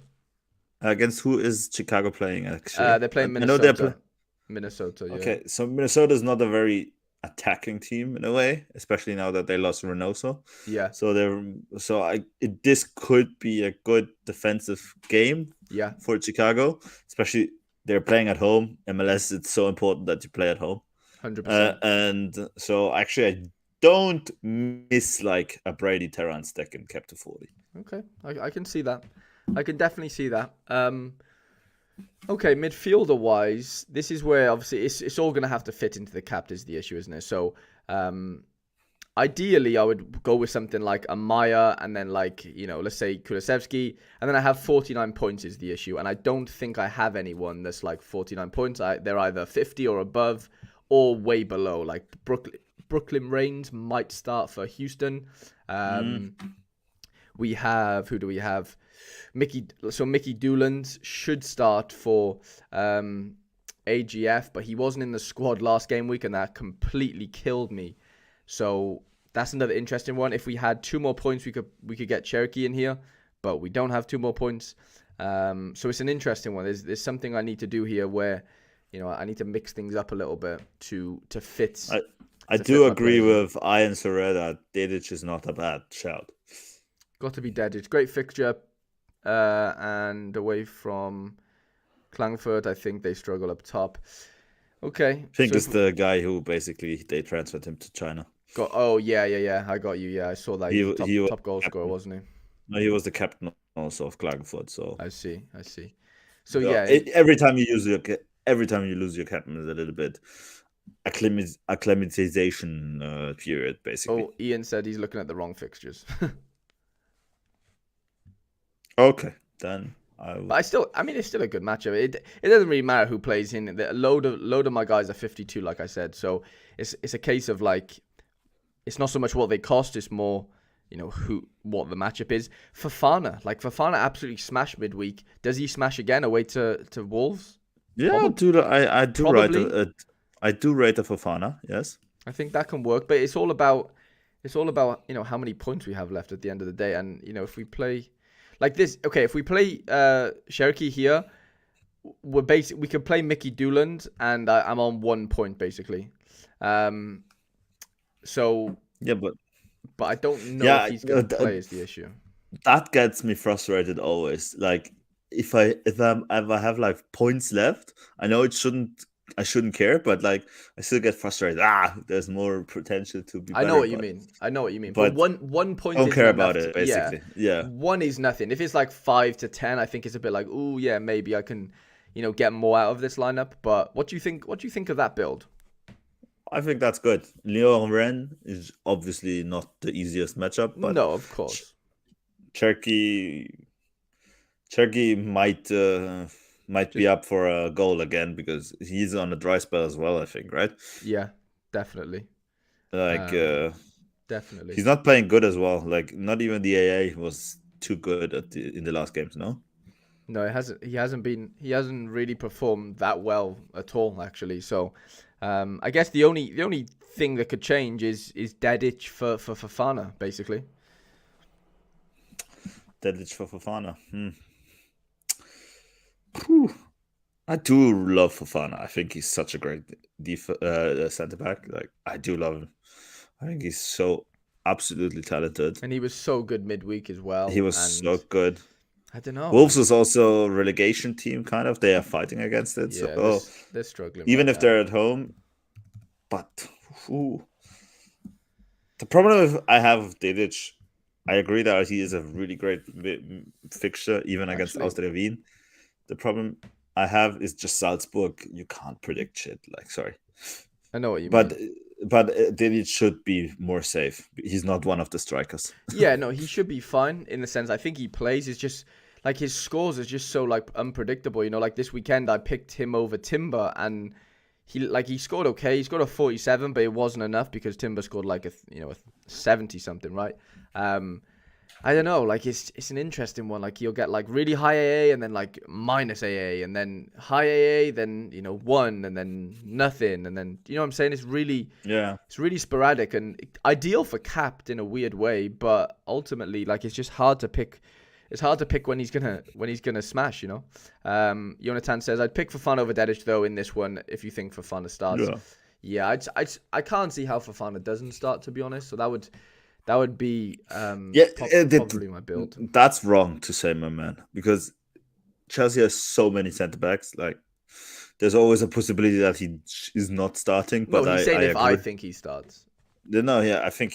Against who is Chicago playing? Actually, they're playing Minnesota. Minnesota. Yeah. Okay, so Minnesota is not a very attacking team in a way, especially now that they lost Reynoso. Yeah. This could be a good defensive game. Yeah. For Chicago, especially they're playing at home. MLS, it's so important that you play at home. 100%. And so actually, I don't miss a Brady Tehran stack in Cap 240. Okay, I can see that. I can definitely see that. Okay, midfielder wise, this is where obviously it's all going to have to fit into the cap is the issue, isn't it? So, ideally, I would go with something like Amaya and then let's say Kulusevski, and then I have 49 points is the issue, and I don't think I have anyone that's 49 points. They're either 50 or above or way below. Brooklyn Reigns might start for Houston. We have, who do we have? Mickey Dooland should start for AGF, but he wasn't in the squad last game week, and that completely killed me. So that's another interesting one. If we had 2 more points, we could get Cherokee in here, but we don't have 2 more points. So it's an interesting one. There's something I need to do here where, I need to mix things up a little bit to fit. I do agree with Ian Sorare. Dedic is not a bad shout. Got to be Dedic. Great fixture. And away from Klagenfurt, I think they struggle up top. Okay. I think it's the guy who basically they transferred him to China. Yeah. I got you. Yeah, I saw that. He was top goal scorer, wasn't he? No, he was the captain also of Klagenfurt. So I see. So yeah, every time you lose your captain is a little bit acclimatization period, basically. Oh, Ian said he's looking at the wrong fixtures. Okay, then But it's still a good matchup. It doesn't really matter who plays in. A load of my guys are 52, like I said. So it's a case of it's not so much what they cost. It's more, what the matchup is. Fofana absolutely smashed midweek. Does he smash again away to Wolves? Yeah, I do rate a Fofana. Yes, I think that can work. But it's all about how many points we have left at the end of the day. And if we play. This, okay, if we play Cherokee here, we can play Mickey Dooland, and I'm on 1 point, basically. So... Yeah, but I don't know if he's going to play is the issue. That gets me frustrated always. If I have points left, I know it shouldn't I shouldn't care, but like I still get frustrated. There's more potential to be better. I know what you mean. But one point don't is care not about enough it, basically. Yeah. 1 is nothing. If it's like 5 to 10, I think it's a bit like, oh yeah, maybe I can, get more out of this lineup. But what do you think? What do you think of that build? I think that's good. Lyon Ren is obviously not the easiest matchup, but no, of course. Cherky might be up for a goal again because he's on a dry spell as well, I think, right? Yeah, definitely. Definitely. He's not playing good as well. Like, not even the AA was too good in the last games, no? No, it hasn't. He hasn't really performed that well at all, actually. So, I guess the only thing that could change is Dedic for Fofana, basically. Dedic for Fofana. I do love Fofana. I think he's such a great centre back. Like, I do love him. I think he's so absolutely talented. And he was so good midweek as well. He was so good. I don't know. Wolves was also a relegation team, kind of. They are fighting against it. Yeah, so they're struggling. Even if they're at home. But the problem I have with Dedic, I agree that he is a really great fixture, even against Austria Wien. The problem I have is just Salzburg. You can't predict shit. Like, sorry. I know what you mean. But Dedic should be more safe. He's not one of the strikers. Yeah, no, he should be fine in the sense I think he plays. It's just like his scores are just so like unpredictable. Like this weekend I picked him over Timber and he scored okay. He scored a 47, but it wasn't enough because Timber scored like a 70 something, right? I don't know, like it's an interesting one. Like he'll get like really high AA and then like minus AA and then high AA, then 1 and then nothing and then what I'm saying? It's really sporadic and ideal for capped in a weird way, but ultimately like it's just hard to pick. It's hard to pick when he's gonna smash. Jonathan says I'd pick Fofana over Dedic though in this one if you think Fofana starts. Yeah, I can't see how Fofana doesn't start, to be honest. So that would be probably my build. That's wrong to say, my man, because Chelsea has so many centre backs. Like, there's always a possibility that he is not starting. But he's saying I think he starts. No, yeah, I think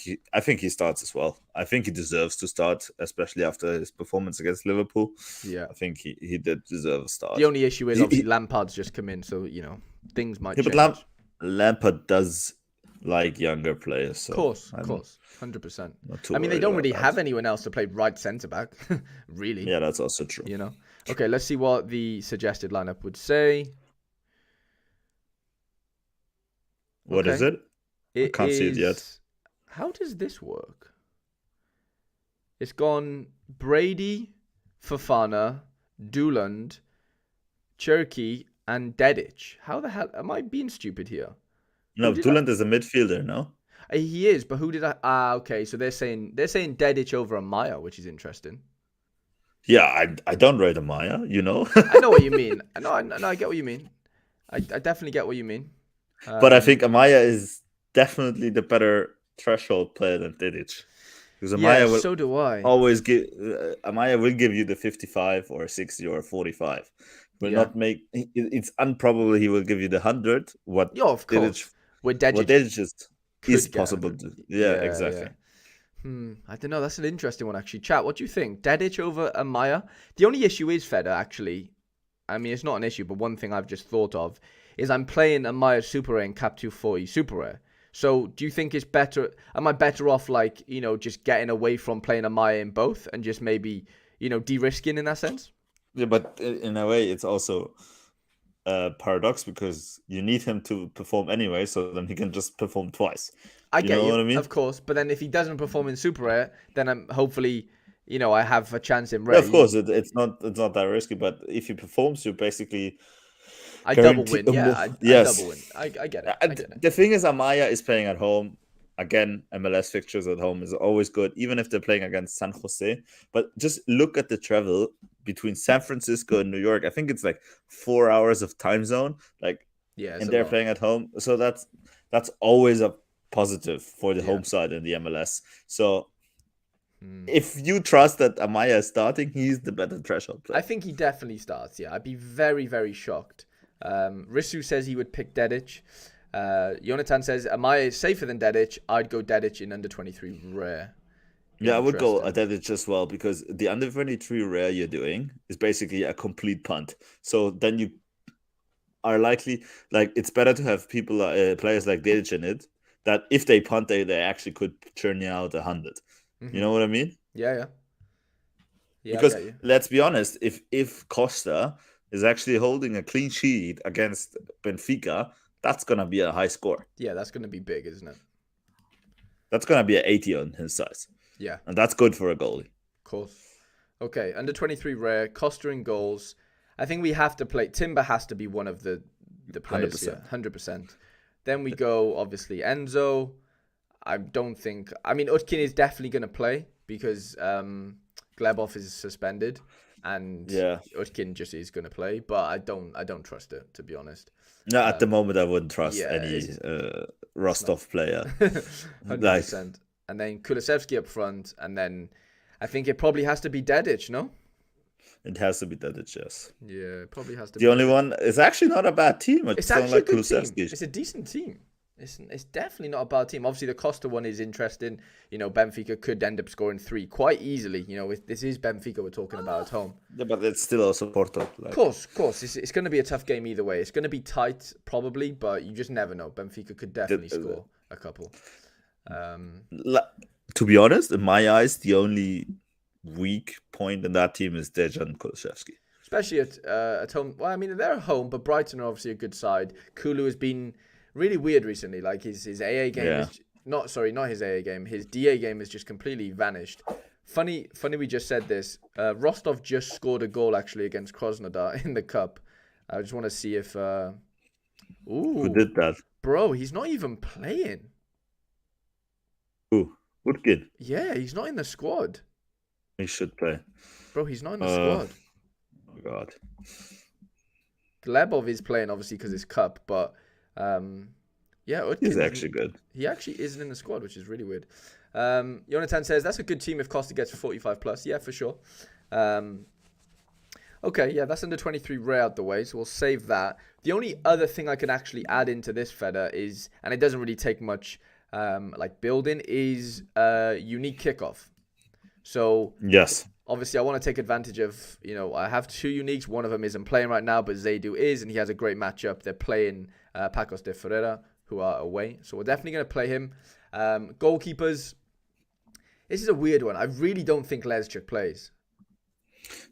he starts as well. I think he deserves to start, especially after his performance against Liverpool. Yeah, I think he did deserve a start. The only issue is obviously Lampard's just come in, so things might change. But Lampard does like younger players. So of course, 100%. I mean, they don't really have anyone else to play right centre back, really. Yeah, that's also true. Okay, let's see what the suggested lineup would say. What is it? I can't see it yet. How does this work? It's gone Brady, Fofana, Dooland, Cherky, and Dedic. How the hell am I being stupid here? No, Dooland is a midfielder, no? He is, but who did I? Okay, so they're saying Dedic over Amaya, which is interesting. Yeah, I don't rate Amaya, I know what you mean. I get what you mean. I definitely get what you mean. But I think Amaya is definitely the better threshold player than Dedic. Because Amaya so do I. Always give Amaya will give you the 55 or 60 or 45. Will not make. It's improbable he will give you the 100. Of course. What Dedic is possible. Exactly. Yeah. I don't know. That's an interesting one, actually. Chat, what do you think? Dedic over Amaya? The only issue is, Feder, actually. I mean, it's not an issue, but one thing I've just thought of is I'm playing Amaya Super Rare and Cap 240 Super Rare. So do you think it's better? Am I better off, like, just getting away from playing Amaya in both and just maybe, de-risking in that sense? Yeah, but in a way, it's also a paradox because you need him to perform anyway, so then he can just perform twice. I get you, what I mean? Of course. But then if he doesn't perform in Super Rare, then I'm hopefully, I have a chance in Rare. Yeah, of course, it's not that risky. But if he performs, you basically. I double win. Yeah, I double win. I get it. The thing is, Amaya is playing at home. Again, MLS fixtures at home is always good, even if they're playing against San Jose. But just look at the travel between San Francisco and New York. I think it's like 4 hours of time zone. And they're playing at home. So that's always a positive for the home side in the MLS. So if you trust that Amaya is starting, he's the better threshold player. I think he definitely starts. Yeah, I'd be very, very shocked Risu says he would pick Dedic. Jonathan says, am I safer than Dedic? I'd go Dedic in under 23 rare. Yeah, I would go Dedic as well, because the under 23 rare you're doing is basically a complete punt. So then you are likely, like, it's better to have people, players like Dedic in it, that if they punt, they actually could churn you out 100. Mm-hmm. You know what I mean? Yeah. Because let's be honest, if Costa is actually holding a clean sheet against Benfica, that's gonna be a high score. Yeah, that's gonna be big, isn't it? That's gonna be an 80 on his size. Yeah, and that's good for a goalie. Of course. Okay, under 23 rare, Costa in goals. I think we have to play. Timber has to be one of the players 100%. Here, 100%. Then we go obviously Enzo. I don't think. I mean, Utkin is definitely gonna play because Glebov is suspended, and Utkin just is going to play. But I don't trust it, to be honest. No, at the moment I wouldn't trust any Rostov player. 100%. And then Kulusevski up front, and then I think it probably has to be Dedic, no? It has to be Dedic, yes. Yeah, it probably has to. The only one. It's actually not a bad team. It's actually a good team. It's a decent team. It's definitely not a bad team. Obviously, the Costa one is interesting. You know, Benfica could end up scoring 3 quite easily. You know, this is Benfica we're talking about at home. Yeah, but it's still also Porto. Of course. It's going to be a tough game either way. It's going to be tight, probably, but you just never know. Benfica could definitely score a couple. To be honest, in my eyes, the only weak point in that team is Dejan Kulusevski. Especially at home. Well, I mean, they're at home, but Brighton are obviously a good side. Kulu has been really weird recently. Like his AA game is not his AA game. His DA game has just completely vanished. Funny we just said this. Rostov just scored a goal actually against Krasnodar in the cup. I just want to see if who did that? Bro, he's not even playing. Who? Utkin? Yeah, he's not in the squad. He should play. Bro, he's not in the squad. Oh God. Glebov is playing obviously because it's cup, but Utkin, he's actually good. He actually isn't in the squad, which is really weird. Jonathan says that's a good team if Costa gets 45 plus. Yeah, for sure. Okay, yeah, that's under 23 rare out the way, so we'll save that. The only other thing I can actually add into this feta is, and it doesn't really take much building, is unique kickoff. So yes, obviously I want to take advantage of, I have 2 uniques. One of them isn't playing right now, but Zaidu is, and he has a great matchup. They're playing Pacos de Ferreira, who are away. So we're definitely going to play him. Goalkeepers. This is a weird one. I really don't think Leszczyk plays.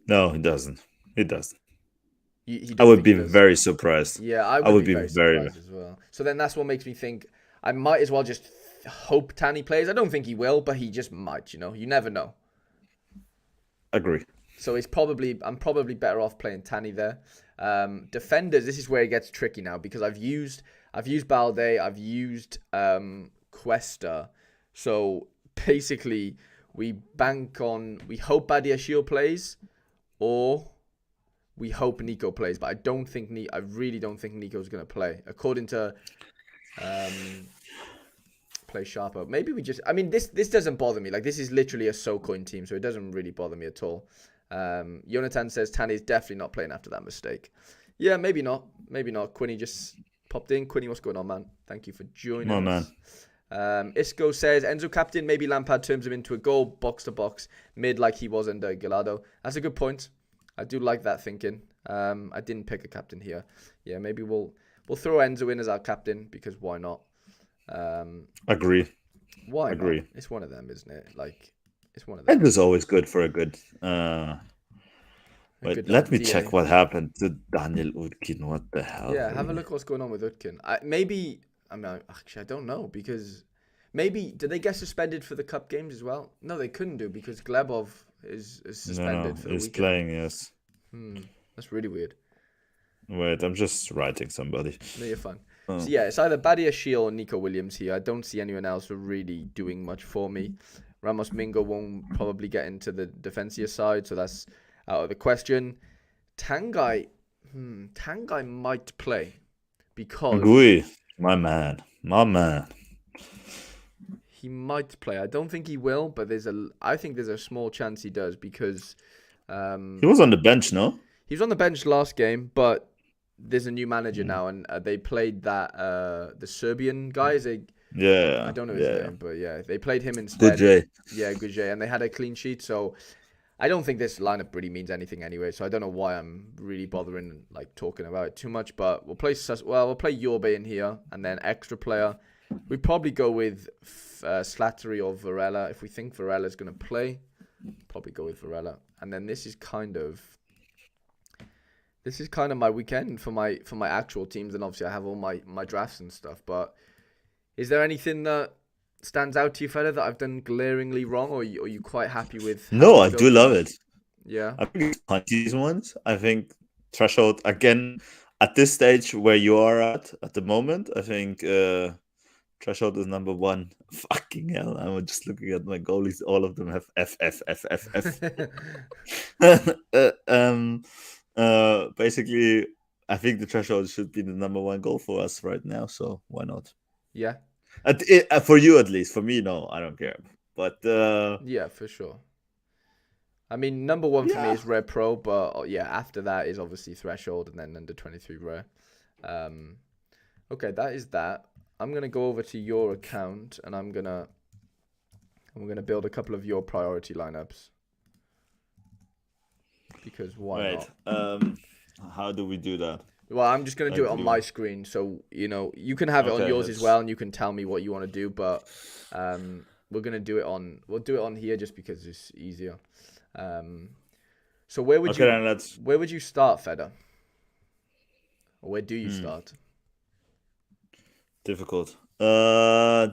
No, he doesn't. I would be very surprised. Yeah, I would be very surprised as well. So then that's what makes me think I might as well just hope Tani plays. I don't think he will, but he just might, You never know. Agree. So I'm probably better off playing Tani there. Defenders, this is where it gets tricky now because I've used Balde, I've used Cuesta. So basically we hope Badiashile plays or we hope Nico plays, but I really don't think Nico's going to play. According to Play Sharper. Maybe this doesn't bother me. Like, this is literally a SoCoin team, so it doesn't really bother me at all. Jonathan says Tani is definitely not playing after that mistake. Yeah, maybe not. Quinny just popped in. Quinny, what's going on, man? Thank you for joining us. Isco says Enzo captain, maybe Lampard turns him into a goal, box to box, mid like he was under Gallardo. That's a good point. I do like that thinking. I didn't pick a captain here. Yeah, maybe we'll throw Enzo in as our captain because why not? Agree. Why Agree. not? It's one of them, isn't it? Like, it's one of them. Enzo's always good for a good. Wait, let me check what happened to Daniel Utkin. What the hell? Yeah, have a look what's going on with Utkin. I don't know because maybe did they get suspended for the cup games as well? No, they couldn't do because Glebov is suspended for the weekend. He's playing, yes. That's really weird. Wait, I'm just writing somebody. No, you're fine. So yeah, it's either Badiashile or Nico Williams here. I don't see anyone else really doing much for me. Ramos Mingo won't probably get into the defensive side, so that's out of the question. Tanguy might play because my man. He might play. I don't think he will, but I think there's a small chance he does because he was on the bench, no? He was on the bench last game, but there's a new manager now, and they played that the Serbian guy. I don't know his name, but yeah, they played him instead. Good. Yeah, Gujay, and they had a clean sheet. So I don't think this lineup really means anything anyway. So I don't know why I'm really bothering like talking about it too much. But we'll play Yorbe in here, and then extra player. We probably go with Slattery or Varela if we think Varela's going to play. Probably go with Varela, and then this is kind of my weekend for my actual teams, and obviously I have all my drafts and stuff. But is there anything that stands out to you, Feder, that I've done glaringly wrong, or are you quite happy with? No, I do love it. Yeah, I think these ones. I think threshold again at this stage where you are at the moment. I think threshold is number one. Fucking hell! I'm just looking at my goalies. All of them have F. Basically, I think the threshold should be the number one goal for us right now. So why not? Yeah. For you at least. For me, no, I don't care. But yeah, for sure. I mean, number one for me is Rare Pro, but yeah, after that is obviously Threshold and then under 23 Rare. Okay, that is that. I'm gonna go over to your account and I'm gonna build a couple of your priority lineups. Because why not? How do we do that? Well, I'm just going to do it on my screen. So, you can have it on yours as well, and you can tell me what you want to do. But we'll do it on here just because it's easier. So where would you start, Feder? Or where do you start? Difficult.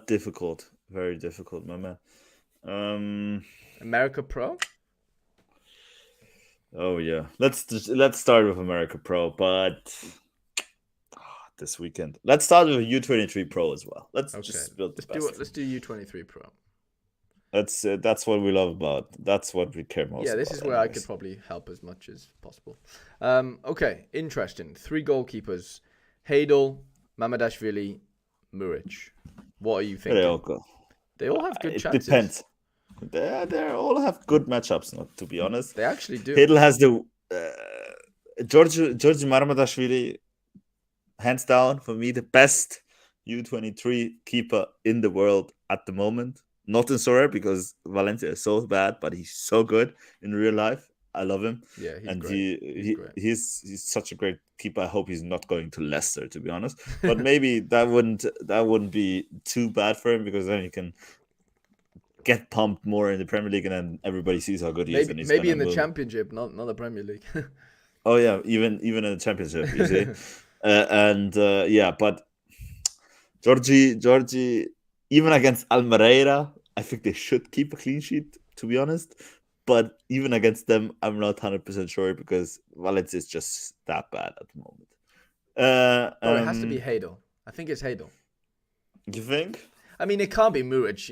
Difficult. Very difficult, my man. America Pro? Oh yeah, let's start with America Pro, but this weekend let's start with U23 Pro as well. Let's do U23 Pro. That's what we love about. That's what we care most. Yeah, this is where I could probably help as much as possible. Okay, interesting. 3 goalkeepers: Heydel, Mamadashvili, Muric. What are you thinking? They all have good chances. It depends. They all have good matchups, not to be honest. They actually do. Heydel has the George Marmadashvili, hands down for me, the best U23 keeper in the world at the moment. Not in Sorare because Valencia is so bad, but he's so good in real life. I love him. Yeah, he's and great. He's such a great keeper. I hope he's not going to Leicester, to be honest. But maybe that wouldn't be too bad for him because then he can get pumped more in the Premier League, and then everybody sees how good he is. And maybe in the Championship, not the Premier League. Oh yeah, even in the Championship, you see. But Georgie, even against Almereira, I think they should keep a clean sheet, to be honest. But even against them, I'm not 100% sure because Valencia is just that bad at the moment. It has to be Heydel. I think it's Heydel. You think? I mean, it can't be Muric.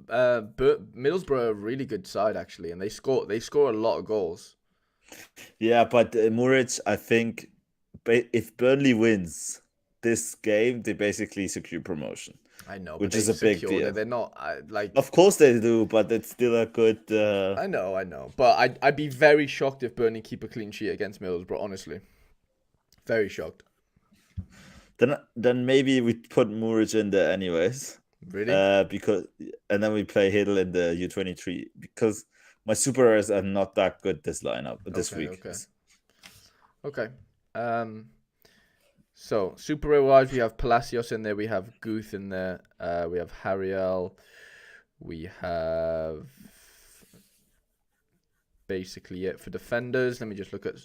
Middlesbrough are a really good side actually, and they score a lot of goals. Yeah, but Muric, I think, if Burnley wins this game, they basically secure promotion. I know, which is a big deal. They're not like. Of course they do, but it's still a good. I know, but I'd be very shocked if Burnley keep a clean sheet against Middlesbrough. Honestly, very shocked. Then maybe we put Muric in there anyways. Really? And then we play Heydel in the U23 because my super rares are not that good this week. Okay. So super rare wise, we have Palacios in there, we have Guth in there, we have Hariel, we have basically it for defenders. Let me just look at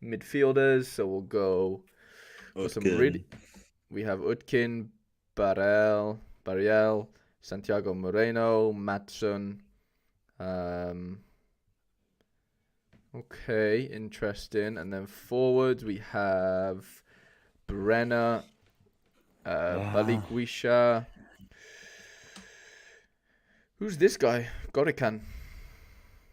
midfielders. So we'll go for some really. We have Utkin, Bariel, Santiago Moreno, Matson. Okay, interesting. And then forwards we have Brenner, Balikwisha. Who's this guy? Gorican.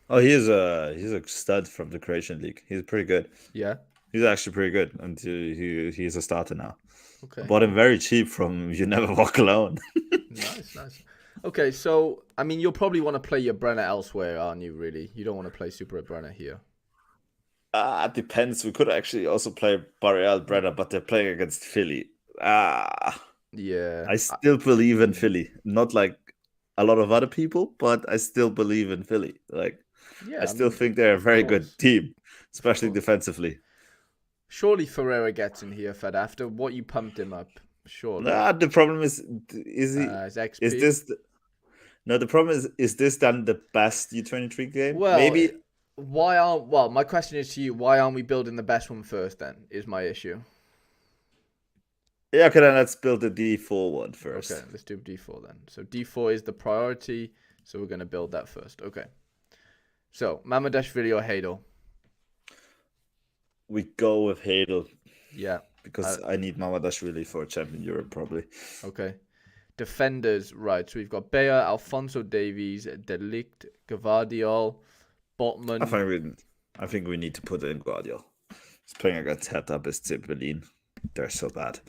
Oh, he's a stud from the Croatian league. He's pretty good. Yeah. He's actually pretty good, and he's a starter now. Okay. Bought him very cheap from You Never Walk Alone. Nice. Okay, so I mean, you'll probably want to play your Brenner elsewhere, aren't you? Really, you don't want to play Super Brenner here. Depends. We could actually also play Barreal Brenner, but they're playing against Philly. Yeah. I still believe in Philly. Not like a lot of other people, but I still believe in Philly. Like, yeah, I still think they're a very good team, especially defensively. Surely Ferreira gets in here, Fed, after what you pumped him up. Surely. The problem is his XP? Is this? No, the problem is this then the best U23 game? Well, maybe. My question is to you, why aren't we building the best one first then, is my issue. Yeah, okay, then let's build the D4 one first. Okay, let's do D4 then. So D4 is the priority, so we're going to build that first. Okay. So, Mamardashvili or Hadel? We go with Hadel. Yeah. Because I need Mamardashvili for Champion Europe, probably. Okay. Defenders, right. So we've got Bayer, Alphonso Davies, Delict, Gvardiol, Botman. I think we need to put in Gvardiol. He's playing against Hertha BSC Berlin. They're so bad.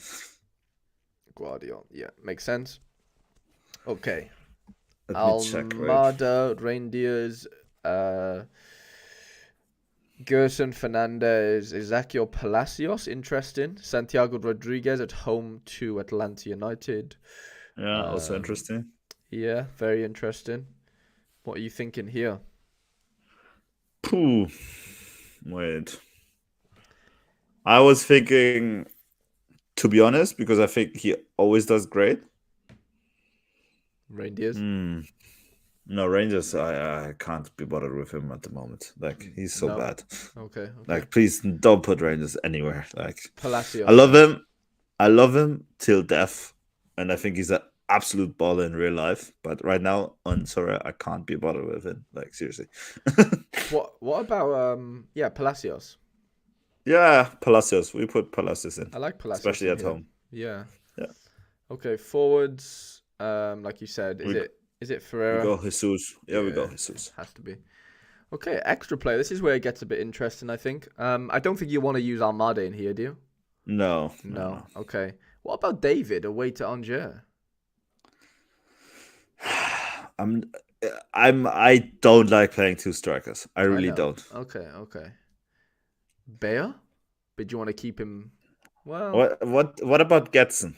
Gvardiol, yeah, makes sense. Okay. Almada, right? Reindeers, Gerson Fernandez, Ezequiel Palacios, interesting. Santiago Rodriguez at home to Atlanta United. Yeah, also interesting. Yeah, very interesting. What are you thinking here? Wait. I was thinking, to be honest, because I think he always does great. Reindeers? No, Rangers, I can't be bothered with him at the moment. Like, he's so bad. Okay. Like, please don't put Rangers anywhere. Like, Palacios. I love him till death. And I think he's an absolute baller in real life. But right now, on Sorare, I can't be bothered with him. Like, seriously. What about Palacios? Yeah, Palacios. We put Palacios in. I like Palacios. Especially at home. Yeah. Yeah. Okay, forwards, like you said, is it Ferreira? We go Jesus. Yeah, we go Jesus. Has to be. Okay, extra play. This is where it gets a bit interesting, I think. I don't think you want to use Almada in here, do you? No. Okay. What about David away to Angers? I don't like playing two strikers. I really don't. Okay. Bayer? But you want to keep him? Well, what about Getson?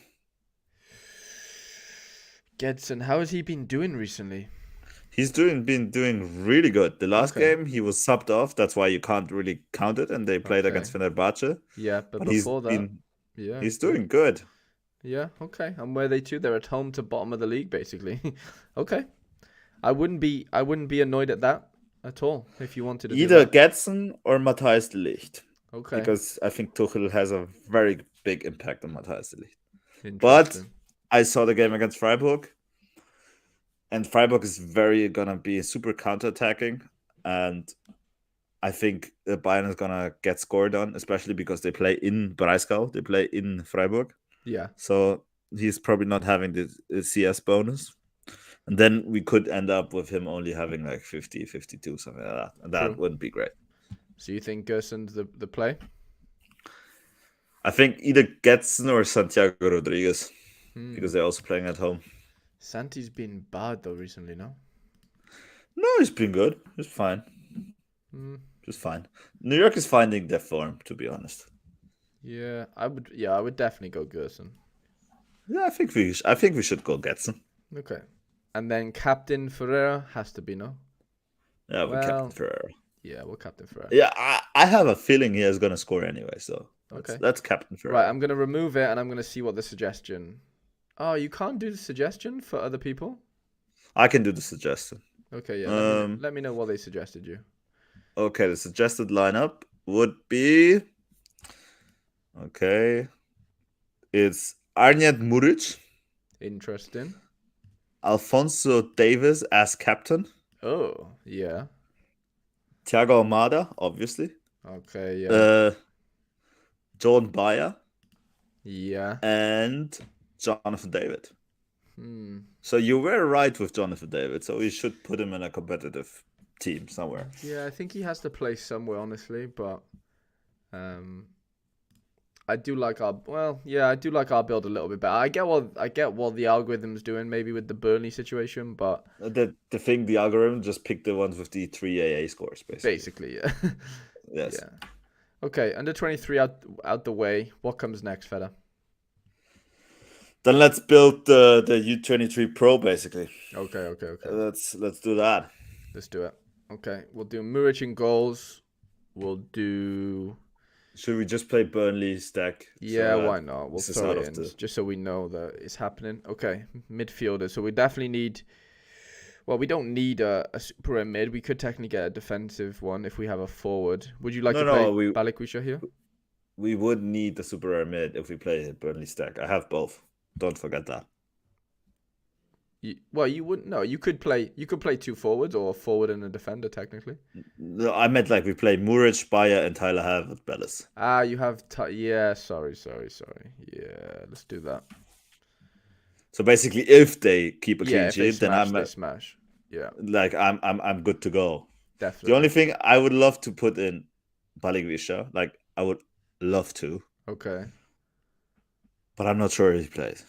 Gedson, how has he been doing recently? He's been doing really good. The last game he was subbed off. That's why you can't really count it. And they played against Fenerbahce. Yeah, but before that, he's doing good. Yeah, okay. And where are they to? They're at home to bottom of the league, basically. Okay, I wouldn't be annoyed at that at all if you wanted to. Either Gedson or Matthijs de Ligt. Okay. Because I think Tuchel has a very big impact on Matthijs de Ligt. But I saw the game against Freiburg, and Freiburg is gonna be super counter-attacking, and I think Bayern is gonna get scored on, especially because they play in Breisgau, they play in Freiburg. Yeah. So he's probably not having the CS bonus, and then we could end up with him only having like 50, 52, something like that, and that wouldn't be great. So you think Gerson's the play? I think either Gedson or Santiago Rodriguez. Because they're also playing at home. Santi's been bad though recently, no? No, he's been good. He's fine. Just fine. New York is finding their form, to be honest. Yeah, I would definitely go Gerson. Yeah, I think we should go Gedson. Okay. And then Captain Ferreira has to be, no? Yeah, we're Captain Ferreira. Yeah, we're Captain Ferreira. Yeah, I have a feeling he is gonna score anyway, so that's Captain Ferreira. Right, I'm gonna remove it and I'm gonna see what the suggestion. Oh, you can't do the suggestion for other people? I can do the suggestion. Okay, yeah. Let me know what they suggested you. Okay, the suggested lineup would be... Okay. It's Arnett Muric. Interesting. Alphonso Davies as captain. Oh, yeah. Thiago Almada, obviously. Okay, yeah. John Bayer. Yeah. And Jonathan David. So you were right with Jonathan David. So we should put him in a competitive team somewhere. Yeah, I think he has to play somewhere, honestly. But I do like our build a little bit better. I get what the algorithm's doing, maybe with the Burnley situation, but the thing, the algorithm just picked the ones with the 3 AA scores, basically. Yeah. Yes. Yeah. Okay, under 23 out the way. What comes next, fella? Then let's build the U23 Pro, basically. Okay. Let's do that. Let's do it. Okay, we'll do Muric in goals. We'll do... Should we just play Burnley stack? Yeah, why not? We'll throw it in, just so we know that it's happening. Okay, midfielder. So we definitely need... Well, we don't need a super mid. We could technically get a defensive one if we have a forward. Would you like to play Balikwisha here? We would need the super mid if we play Burnley stack. I have both. Don't forget that. You wouldn't. No, you could play 2 forwards or a forward and a defender technically. No, I meant like we play Muric, Bayer, and Tyler Havertz, Bellis. You have yeah. Sorry. Yeah, let's do that. So basically, if they keep a clean sheet, then I'm smash. Yeah, like I'm good to go. Definitely. The only thing I would love to put in Balikwisha, like I would love to. Okay. But I'm not sure if he plays.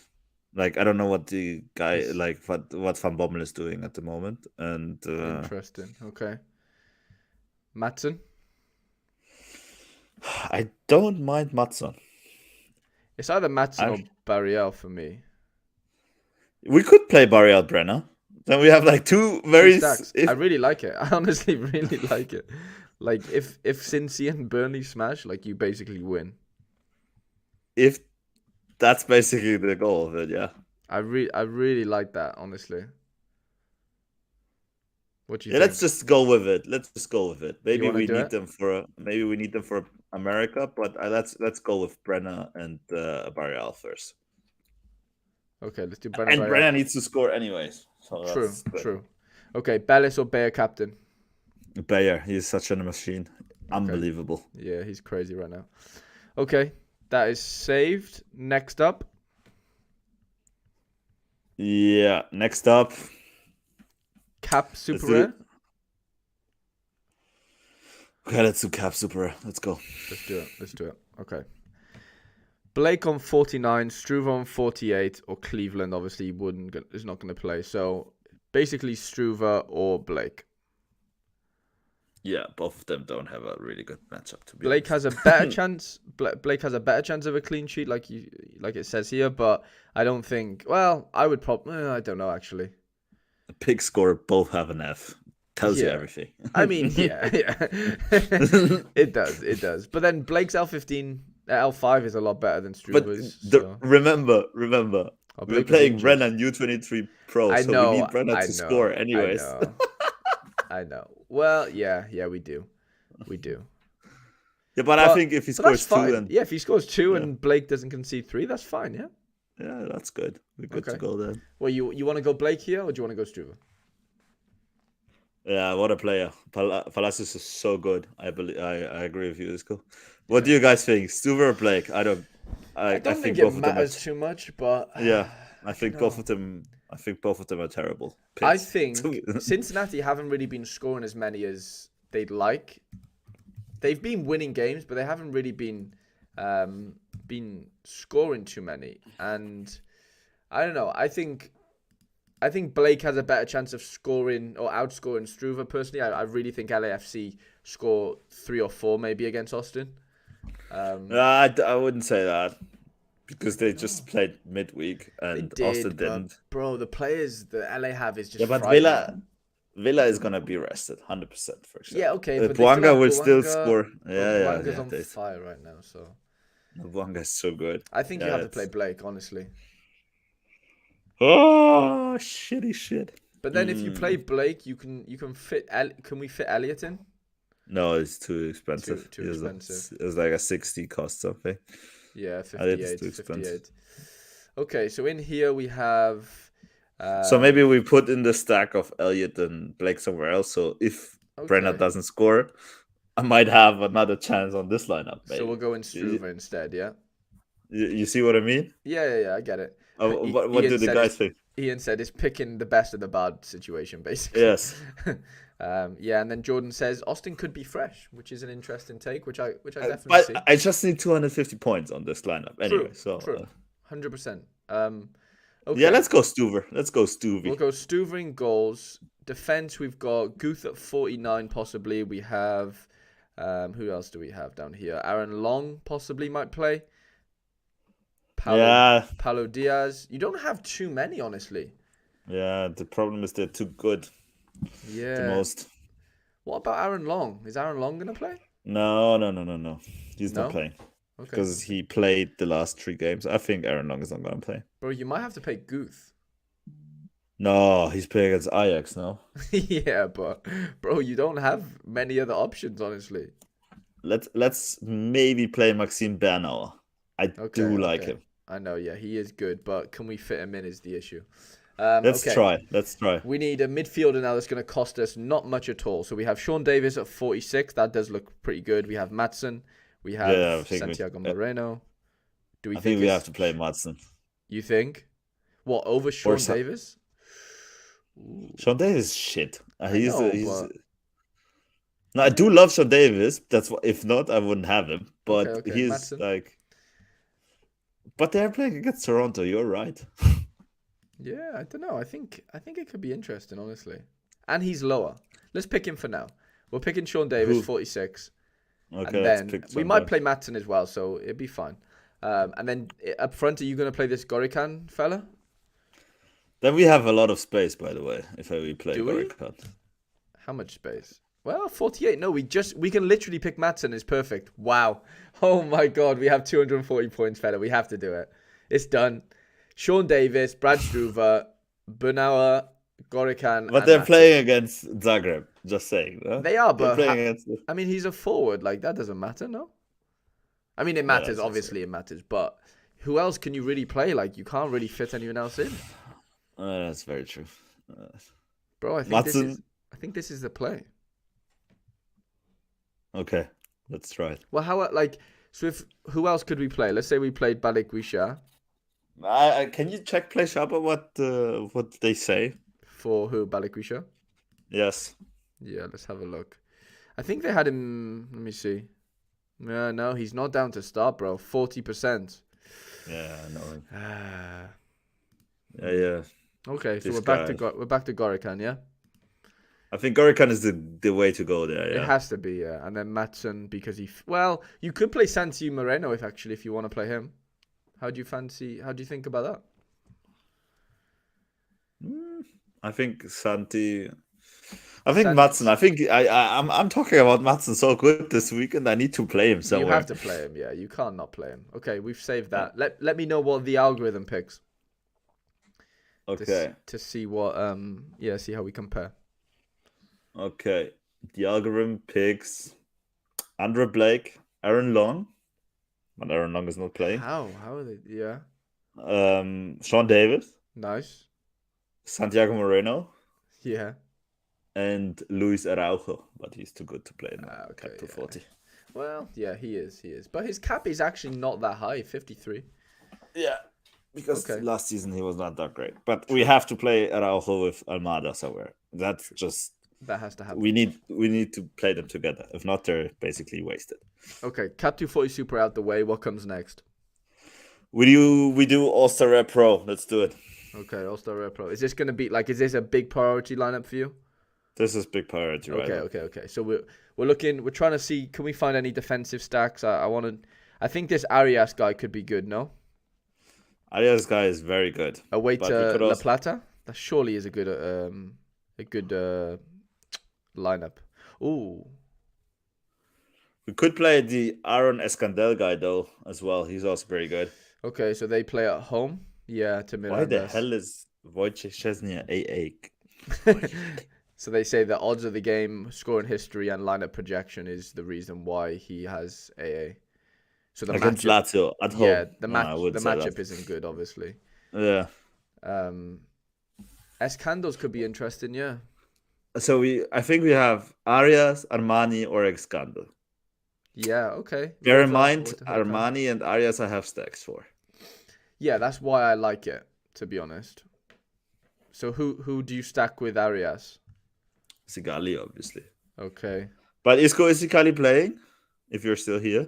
Like I don't know what the guy what Van Bommel is doing at the moment, and interesting. Okay. Maatsen. I don't mind Maatsen. It's either Maatsen or Barriel for me. We could play Barriel Brenner. Then we have like two very... I really like it. I honestly really like it. Like if Cincy and Burnley smash, like you basically win. If that's basically the goal of it, yeah. I really like that, honestly. What do you think? Let's just go with it. Maybe we need them for America, but let's go with Brenner and Barriel first. Okay, let's do Brenner. And Brenner needs to score anyways. So True. Okay, Bellis or Bayer captain? Bayer, he's such a machine. Okay. Unbelievable. Yeah, he's crazy right now. Okay, that is saved. Next up. Yeah, next up. Cap Super Rare. Okay, let's do Cap Super Rare. Let's go. Let's do it. Okay. Blake on 49, Struve on 48, or Cleveland obviously is not going to play. So basically Struve or Blake. Yeah, both of them don't have a really good matchup to be Blake honest. Has a better chance. Blake has a better chance of a clean sheet, like it says here. But I don't think. Well, I would probably. I don't know actually. A pig score, both have an F. Tells you everything. I mean, yeah. It does. But then Blake's L15. L5 is a lot better than Struve's. But remember, we're playing Brennan U23 Pro, so we need Brennan to score anyways. I know. Well, yeah, we do. Yeah, but I think if he scores 2 and... Yeah, if he scores 2 and Blake doesn't concede 3, that's fine, yeah? Yeah, that's good. We're good to go then. Well, you want to go Blake here, or do you want to go Struve? Yeah, what a player. Palacios is so good. I agree with you, Isco. What do you guys think? Struve or Blake? I don't think it matters too much, but yeah, I think both of them are terrible picks. I think Cincinnati haven't really been scoring as many as they'd like. They've been winning games, but they haven't really been scoring too many. And I don't know. I think Blake has a better chance of scoring or outscoring Struve. Personally, I really think LAFC score 3 or 4 maybe against Austin. I wouldn't say that because they just played midweek and Austin didn't. Bro, the players the LA have is just but Villa is gonna be rested 100% for sure. Yeah, okay. But Bouanga will still score. Bouanga's on fire right now, so Bouanga is so good. I think you have to play Blake, honestly. Oh, shitty shit. But then if you play Blake, you can fit. Can we fit Elliott in? No, it's too expensive. Too expensive. It's like a 60 cost something. Yeah, 58. Okay, so in here we have. So maybe we put in the stack of Elliott and Blake somewhere else. So if Brenner doesn't score, I might have another chance on this lineup. Maybe. So we'll go in Struve instead, yeah? You see what I mean? Yeah, I get it. What do the guys think? Ian said it's picking the best of the bad situation, basically. Yes. Yeah, and then Jordan says Austin could be fresh, which is an interesting take, which I definitely see. I just need 250 points on this lineup anyway. True. 100%. Okay. Yeah, let's go Stuver. We'll go Stuver in goals. Defense, we've got Guth at 49 possibly. We have Who else do we have down here? Aaron Long possibly might play. Paulo Diaz. You don't have too many, honestly. Yeah, the problem is they're too good. Yeah. The most. What about Aaron Long? Is Aaron Long going to play? No. He's not playing. Okay. Because he played the last 3 games. I think Aaron Long is not going to play. Bro, you might have to play Guth. No, he's playing against Ajax now. Yeah, but bro, you don't have many other options, honestly. Let's maybe play Maxime Bernauer. I do like him. I know, yeah, he is good, but can we fit him in is the issue. Let's try. We need a midfielder now that's going to cost us not much at all. So we have Sean Davis at 46. That does look pretty good. We have Maatsen. We have Santiago Moreno. I think we have to play Maatsen. You think? What, over Sean Davis? Ooh. Sean Davis is shit. No, I do love Sean Davis. That's what. If not, I wouldn't have him. But he's Maatsen. Like. But they're playing against Toronto. You're right. Yeah, I don't know. I think it could be interesting, honestly. And he's lower. Let's pick him for now. We're picking Sean Davis, 46. Okay, and then we might play Maatsen as well, so it'd be fine. And then up front, are you going to play this Gorican fella? Then we have a lot of space, by the way, if we play Gorican. How much space? Well, 48. No, we can literally pick Maatsen. It's perfect. Wow. Oh my God, we have 240 points, fella. We have to do it. It's done. Sean Davis, Brad Struver, Bernauer, Gorican. But they're playing against Zagreb. Just saying. Huh? They are, but I mean, he's a forward. Like, that doesn't matter, no? I mean, it matters. Obviously, it matters. But who else can you really play? Like, you can't really fit anyone else in. That's very true. Bro, I think this is the play. Okay, let's try it. Well, who else could we play? Let's say we played Balikwisha. Can you check Play Sharper what they say? For who, Balikwisha? Yes. Yeah, let's have a look. I think they had him. Let me see. Yeah, no, he's not down to start, bro. 40%. Yeah, I know. Yeah. Okay, so we're back to Gorican, yeah. I think Gorican is the way to go there. Yeah. It has to be, yeah. And then Maatsen because you could play Santi Moreno if you want to play him. How do you think about that? I think Santi. I think Maatsen. I think I'm talking about Maatsen so good this weekend. I need to play him somewhere. You have to play him, yeah. You can't not play him. Okay, we've saved that. Let me know what the algorithm picks. Okay. To see what see how we compare. Okay. The algorithm picks Andre Blake, Aaron Long. But Aaron Long is not playing. How are they? Yeah. Sean Davis. Nice. Santiago Moreno. Yeah. And Luis Araujo, but he's too good to play now. Okay. Cap to 40. Well, yeah, he is. But his cap is actually not that high, 53. Yeah. Because last season he was not that great. But we have to play Araujo with Almada somewhere. That has to happen. We need to play them together. If not, they're basically wasted. Okay, Cap 240 Super out the way. What comes next? We do All-Star Rare Pro. Let's do it. Okay, All-Star Rare Pro. Is this going to be is this a big priority lineup for you? This is big priority, right? Okay. So we're trying to see, can we find any defensive stacks? I think this Arias guy could be good, no? Arias guy is very good. Away to La Plata? That surely is a good lineup. Ooh. We could play the Aaron Escandel guy though as well. He's also very good. Okay, so they play at home. Yeah, to Milan. Why the hell is Wojciech Szczesny AA? So they say the odds of the game, scoring history, and lineup projection is the reason why he has AA. So the against Lazio at home. Yeah, the matchup isn't good, obviously. Yeah. Escandos could be interesting, yeah. So I think we have Arias, Armani, or Escandel. Yeah, okay. Bear in mind, Armani and Arias I have stacks for. Yeah, that's why I like it, to be honest. So who do you stack with Arias? Sigali, obviously. Okay. But is Sigali playing? If you're still here,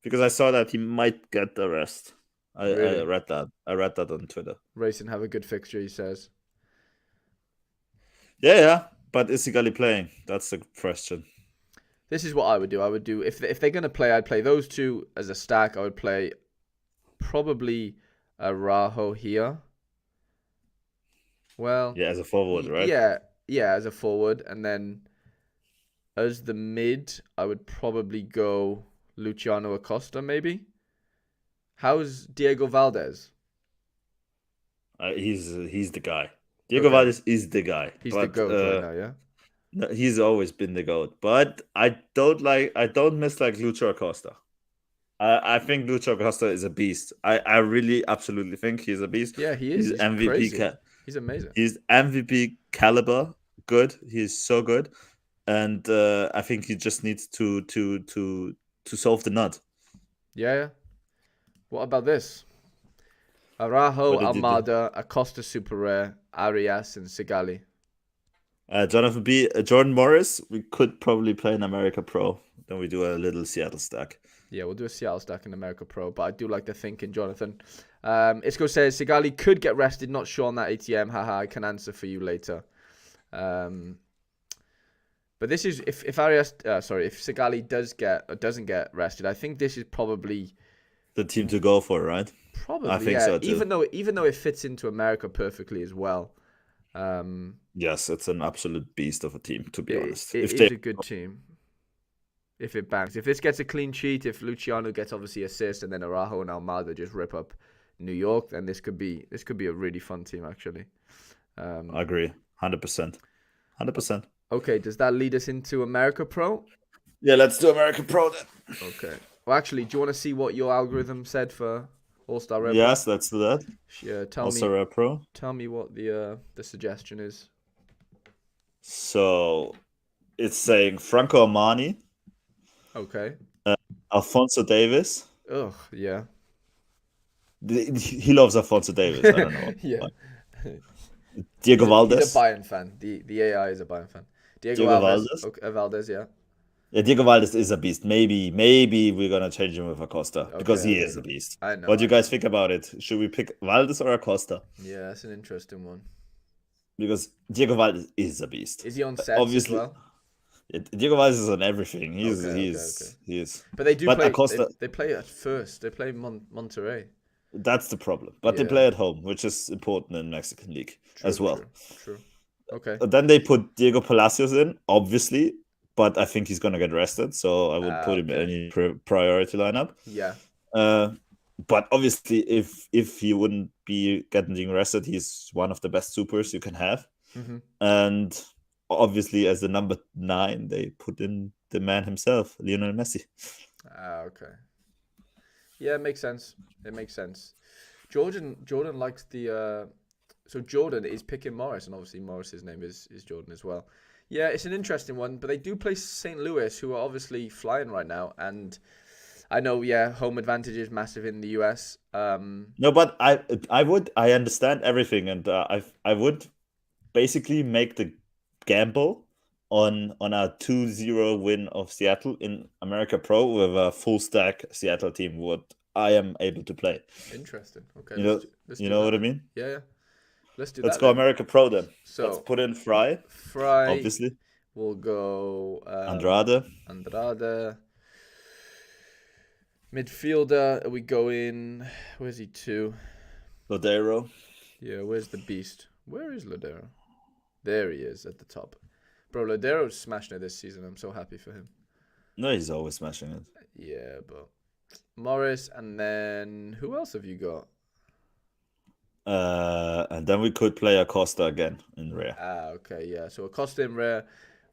because I saw that he might get the rest. I read that. I read that on Twitter. Racing have a good fixture, he says. Yeah. But is Sigali playing? That's the question. This is what I would do. I would do if they're gonna play, I'd play those two as a stack. I would play probably Araujo here. Well, yeah, as a forward, right? Yeah, as a forward, and then as the mid, I would probably go Luciano Acosta, maybe. How's Diego Valdez? He's the guy. Diego Valdez is the guy. He's the GOAT right now, yeah? No, he's always been the GOAT. But I don't miss like Lucho Acosta. I think Lucho Acosta is a beast. I really absolutely think he's a beast. Yeah, he is. He's MVP. Crazy. He's amazing. He's MVP caliber. Good. He's so good. And I think he just needs to solve the nut. Yeah. What about this? Araujo, Almada, Acosta Super Rare, Arias, and Sigali. Jonathan B. Jordan Morris, we could probably play in America Pro. Then we do a little Seattle stack. Yeah, we'll do a Seattle stack in America Pro, but I do like the thinking, Jonathan. Isco says, Sigali could get rested, not sure on that ATM. Haha, I can answer for you later. But this is, if Sigali doesn't get rested, I think this is probably the team to go for, right? Probably, I think so too. Even though it fits into America perfectly as well. Yes, it's an absolute beast of a team, to be honest. It is a good team. If it bangs. If this gets a clean sheet, if Luciano gets obviously assist, and then Araujo and Almada just rip up New York, then this could be a really fun team, actually. I agree. 100%. 100%. Okay, does that lead us into America Pro? Yeah, let's do America Pro then. Okay. Well, actually, do you want to see what your algorithm said for All-Star Rare Pro? Yes, let's do that. Yeah, All-Star Rare Pro. Tell me what the suggestion is. So, it's saying Franco Armani. Okay. Alphonso Davis. Ugh, yeah. He loves Alphonso Davis. I don't know. Yeah. Diego Valdez. He's a Bayern fan. The AI is a Bayern fan. Diego Valdez. Okay, Valdez, yeah. Yeah, Diego Valdez is a beast. Maybe we're gonna change him with Acosta because he is a beast. I know. What do you guys think about it? Should we pick Valdez or Acosta? Yeah, that's an interesting one. Because Diego Valdez is a beast. Is he on sets obviously as well? Diego Valdez is on everything. He is. But they do play. Acosta, they play at first. They play Monterrey. That's the problem. But they play at home, which is important in Mexican League as well. True. Okay. Then they put Diego Palacios in, obviously, but I think he's gonna get rested, so I would put him in any priority lineup. Yeah. But obviously, if he wouldn't be getting rested, he's one of the best supers you can have. Mm-hmm. And obviously, as the number 9, they put in the man himself, Lionel Messi. Okay. Yeah, it makes sense. Jordan likes the. So Jordan is picking Morris, and obviously Morris's name is Jordan as well. Yeah, it's an interesting one, but they do play St. Louis, who are obviously flying right now, and I know, home advantage is massive in the US. No, but I understand everything, and I would basically make the gamble on a 2-0 win of Seattle in America Pro with a full stack Seattle team. What I am able to play. Interesting. Okay. Let's do what I mean? Yeah. Let's do Let's go America Pro then. So let's put in Fry. Obviously. We'll go Andrade. Midfielder. Are we going? Where's he to? Lodero. Yeah. Where's the beast? Where is Lodero? There he is at the top. Bro, Lodero's smashing it this season. I'm so happy for him. No, he's always smashing it. Yeah, but Morris, and then who else have you got? And then we could play Acosta again in rare. Okay, yeah. So Acosta in rare.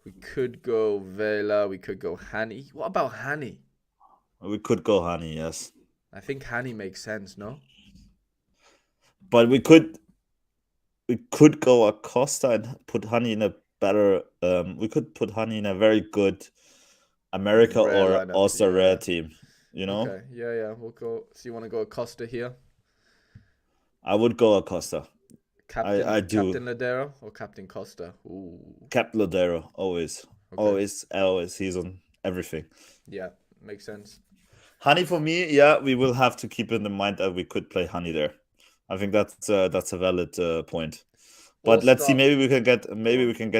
We could go Vela. We could go Hani. What about Hani? We could go Hani, yes. I think Hani makes sense, no? But we could go Acosta and put Hani in a better. We could put Hani in a very good America or All-Star Rare team. You know? Okay. Yeah. We'll go. So you want to go Acosta here? I would go Acosta. I do. Captain Lodero or Captain Costa? Ooh. Captain Lodero, always. Okay. Always. He's on everything. Yeah, makes sense. Hani for me, we will have to keep in mind that we could play Hani there. I think that's a valid point. But let's see. Maybe we can get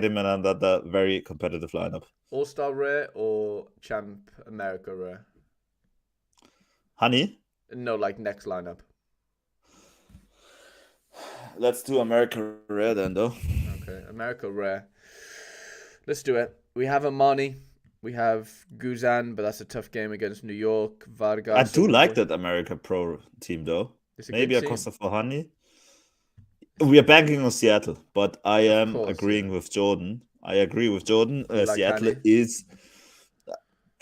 him in another very competitive lineup. All-Star Rare or Champ America Rare? Honey? No, like next lineup. Let's do America Rare then, though. Okay, America Rare. Let's do it. We have Amani. We have Guzan, but that's a tough game against New York. Vargas. I do like that America Pro team, though. Maybe a Costa for Honey. We are banking on Seattle, but I am agreeing with Jordan. I agree with Jordan. Seattle Honey. Is...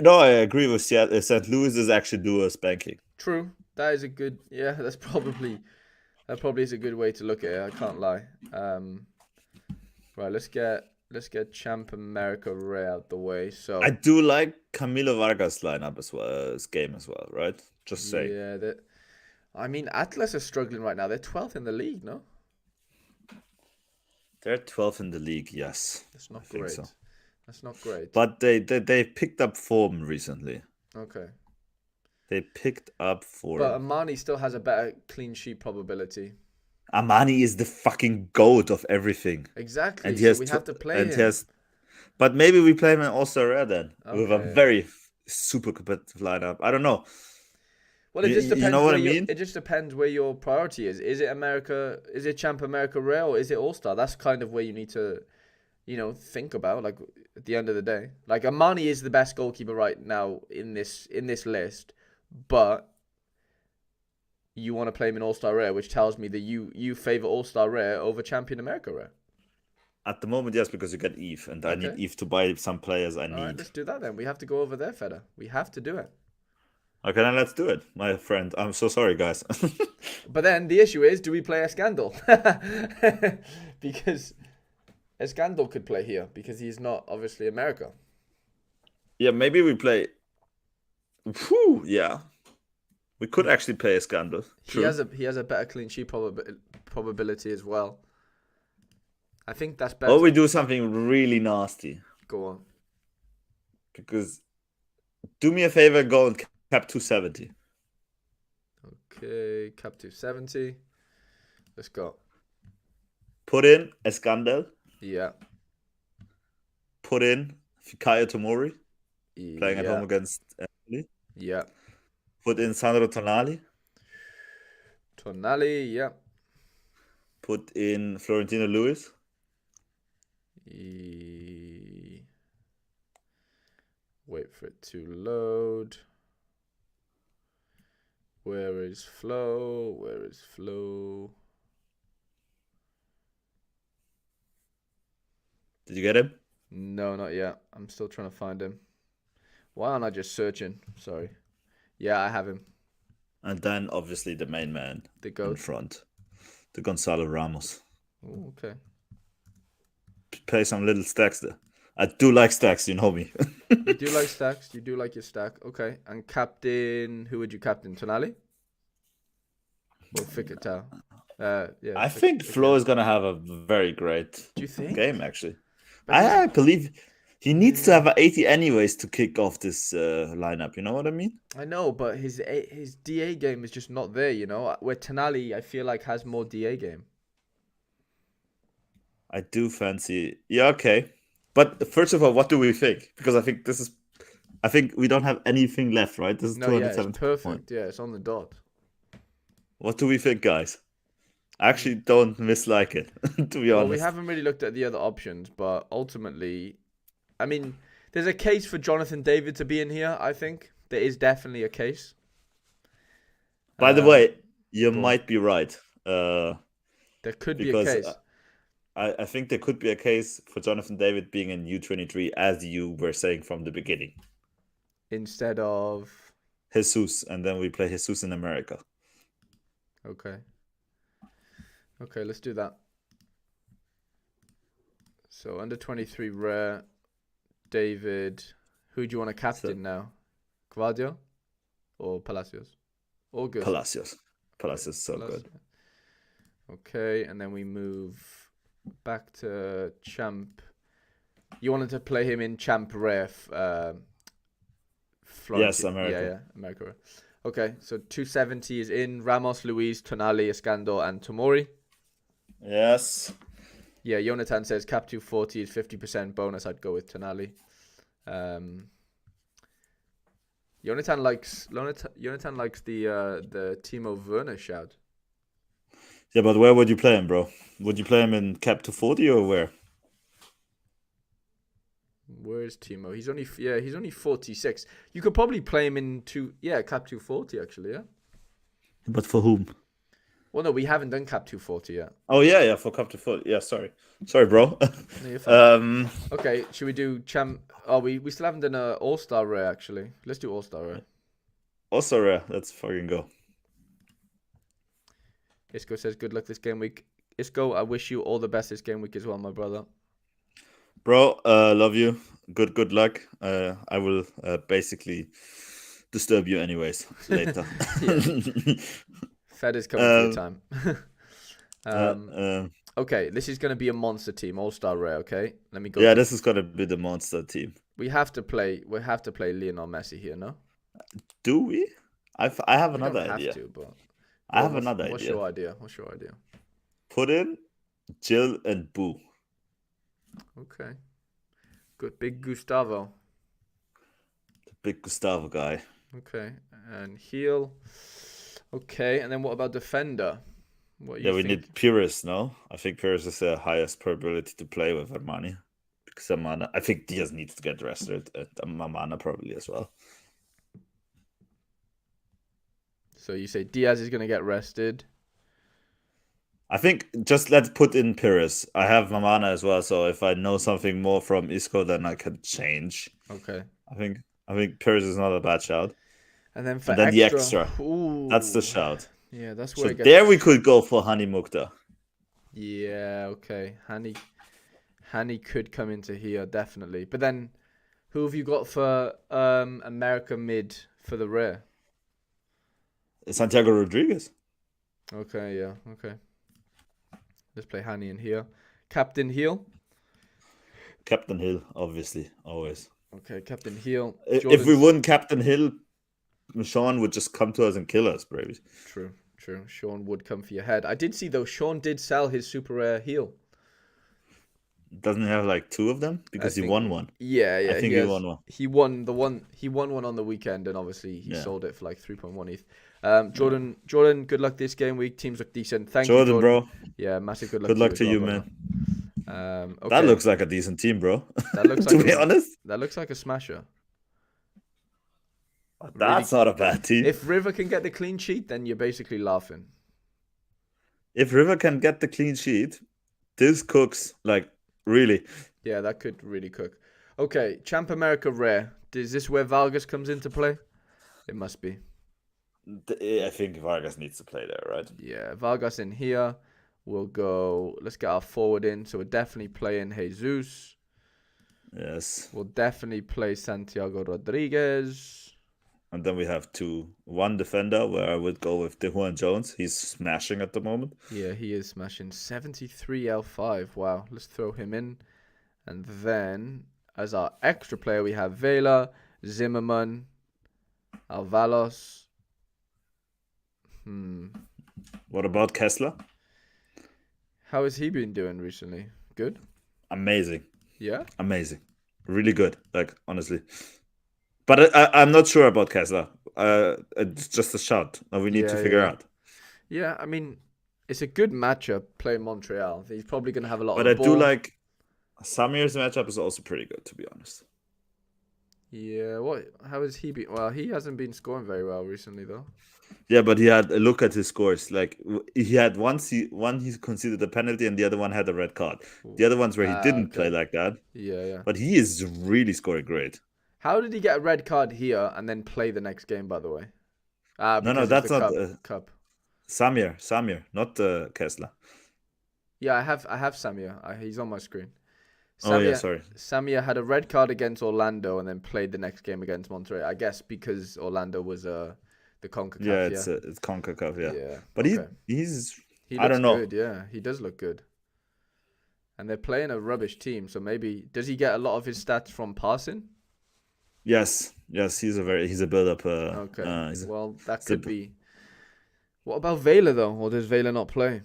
No, I agree with Seattle. St. Louis is actually due a spanking. True. That is a good... Yeah, that probably is a good way to look at it. I can't lie. Right, let's get Champ America Rare out the way. So I do like Camilo Vargas lineup as well, game as well, right? Just say. Yeah, I mean, Atlas are struggling right now. They're 12th in the league, no? They're 12th in the league, yes. That's not great. So. That's not great. But they picked up form recently. Okay. They picked up form. But Amani still has a better clean sheet probability. Amani is the fucking goat of everything. Exactly. And so we have to play him. But maybe we play him in All-Star Rare then. Okay. With a very super competitive lineup. I don't know. Well, it just depends. You know what I mean? It just depends where your priority is. Is it America? Is it Champ America Rare or is it All-Star? That's kind of where you need to, think about. Like at the end of the day, like Amani is the best goalkeeper right now in this list, but you want to play him in All-Star Rare, which tells me that you favor All-Star Rare over Champion America Rare. At the moment, yes, because you get Eve, and I need Eve to buy some players I need. All right, let's do that then. We have to go over there, Feder. We have to do it. Okay, then let's do it, my friend. I'm so sorry, guys. But then the issue is, do we play Escandal? Because Escandal could play here, because he's not, obviously, America. Yeah, maybe we play... Whew, yeah. We could actually play Escandal. He has a better clean sheet probability as well. I think that's better. Or we do something really nasty. Go on. Because... Do me a favor, go and cap 270. Okay, cap 270. Let's go. Put in Escandal. Yeah. Put in Fikayo Tomori. Playing at home against Emily. Yeah. Put in Sandro Tonali. Tonali, yeah. Put in Florentino Lewis. Wait for it to load. Where is Flo? Where is Flo? Did you get him? No, not yet. I'm still trying to find him. Why aren't I just searching? Sorry. Yeah, I have him. And then, obviously, the main man in front. The Gonzalo Ramos. Oh, okay. Play some little stacks there. I do like stacks, you know me. You do like stacks. You do like your stack. Okay. And captain, who would you captain? Tonali? Or Fiketau? Yeah. I think Flo is going to have a very great game, actually. I believe he needs to have an 80 anyways to kick off this lineup. You know what I mean? I know, but his DA game is just not there, Where Tonali, I feel like, has more DA game. I do fancy... Yeah, okay. But first of all, what do we think? Because I think we don't have anything left, right? This is 270 it's perfect. Points. Yeah, it's on the dot. What do we think, guys? I actually don't mislike it, to be honest. Well, we haven't really looked at the other options, but ultimately, I mean, there's a case for Jonathan David to be in here, I think. There is definitely a case. By the way, you might be right. There could be a case. I think there could be a case for Jonathan David being in U23, as you were saying from the beginning. Instead of... Jesus, and then we play Jesus in America. Okay. Okay, let's do that. So, under 23 rare, David. Who do you want to captain now? Guardia or Palacios? Or good? Palacios. Palacios is so good. Okay, and then we move back to Champ. You wanted to play him in Champ Rare. Yes, America. Yeah, America. Okay, so 270 is in. Ramos, Luis, Tonali, Escandor, and Tomori. Yes. Yeah, Jonathan says cap 240 is 50% bonus. I'd go with Tonali. Jonathan likes the Timo Werner shout. Yeah, but where would you play him, bro? Would you play him in cap 240 or where? Where is Timo? He's only 46. You could probably play him in cap 240 actually, yeah. But for whom? Well, no, we haven't done cap 240 yet. Oh yeah, for cap 240. Yeah, sorry, bro. No, okay, should we do champ? Oh, we still haven't done an all-star rare actually. Let's do all-star rare. All-star rare. Let's fucking go. Isco says good luck this game week. Isco, I wish you all the best this game week as well, my brother. Bro, love you. Good luck. I will basically disturb you anyways later. Fed is coming for your time. Okay, this is going to be a monster team, all-star rare. Okay, let me go. Yeah, this is going to be the monster team. We have to play Lionel Messi here, no? Do we? I have another idea. I have another idea. What's your idea? Put in Jill and Boo. Okay. Good, big Gustavo. The big Gustavo guy. Okay, and heal. Okay, and then what about defender? We need Pires, no? I think Pires is the highest probability to play with Armani. Because Mamana, I think Diaz needs to get rested. Mamana probably as well. So you say Diaz is going to get rested? I think just let's put in Pires. I have Mamana as well, so if I know something more from Isco, then I can change. Okay. I think Pires is not a bad shout. And then for the extra. Ooh. That's the shout. Yeah, that's where. So there we could go for Hani Mukhtar. Yeah, okay. Hani could come into here definitely, but then who have you got for America mid for the rare? Santiago Rodriguez. Okay, yeah, okay. Let's play Hani in here. Captain Hill. Captain Hill, obviously, always. Okay, Captain Hill. If we won Captain Hill, Sean would just come to us and kill us, baby. True. Sean would come for your head. I did see though. Sean did sell his super rare heel. Doesn't he have like two of them? Because he won one. Yeah. I think he won one. He won one on the weekend, and obviously he sold it for like 3.1 ETH. Jordan, good luck this game week. Teams look decent. Thank you, Jordan, bro. Yeah, massive good luck. Good luck to you, man. Okay. That looks like a decent team, bro. That looks to be honest, that looks like a smasher. That's not a bad team. If River can get the clean sheet, then you're basically laughing. If River can get the clean sheet, this cooks like really. Yeah, that could really cook. Okay, Champ America rare. Is this where Vargas comes into play? It must be. I think Vargas needs to play there, right? Yeah, Vargas in here. We'll go. Let's get our forward in. So we're definitely playing Jesus. Yes. We'll definitely play Santiago Rodriguez. And then we have one defender where I would go with DeJuan Jones. He's smashing at the moment. Yeah, he is smashing. 73 L5. Wow. Let's throw him in. And then as our extra player, we have Vela, Zimmerman, Alvalos. What about Kessler? How has he been doing recently? Good? Amazing. Yeah? Amazing. Really good, like, honestly. But I'm not sure about Kessler. It's just a shout. We need to figure out. Yeah, I mean, it's a good matchup playing Montreal. He's probably going to have a lot of ball. But I do like Samir's matchup is also pretty good, to be honest. Yeah, how has he been? Well, he hasn't been scoring very well recently, though. Yeah, but he had a look at his scores. Like, he had one he conceded a penalty and the other one had a red card. The other ones where he didn't play like that. Yeah. But he is really scoring great. How did he get a red card here and then play the next game, by the way? No, that's not cup. Samir, not Kessler. Yeah, I have Samir. He's on my screen. Sorry. Samir had a red card against Orlando and then played the next game against Monterrey. I guess because Orlando was the CONCACAF. Yeah, it's CONCACAF. Yeah. But okay. He I don't know. Good, yeah, he does look good. And they're playing a rubbish team, so maybe does he get a lot of his stats from passing? Yes, he's a build-up. Okay, well, that could be. What about Vela, though? Or does Vela not play?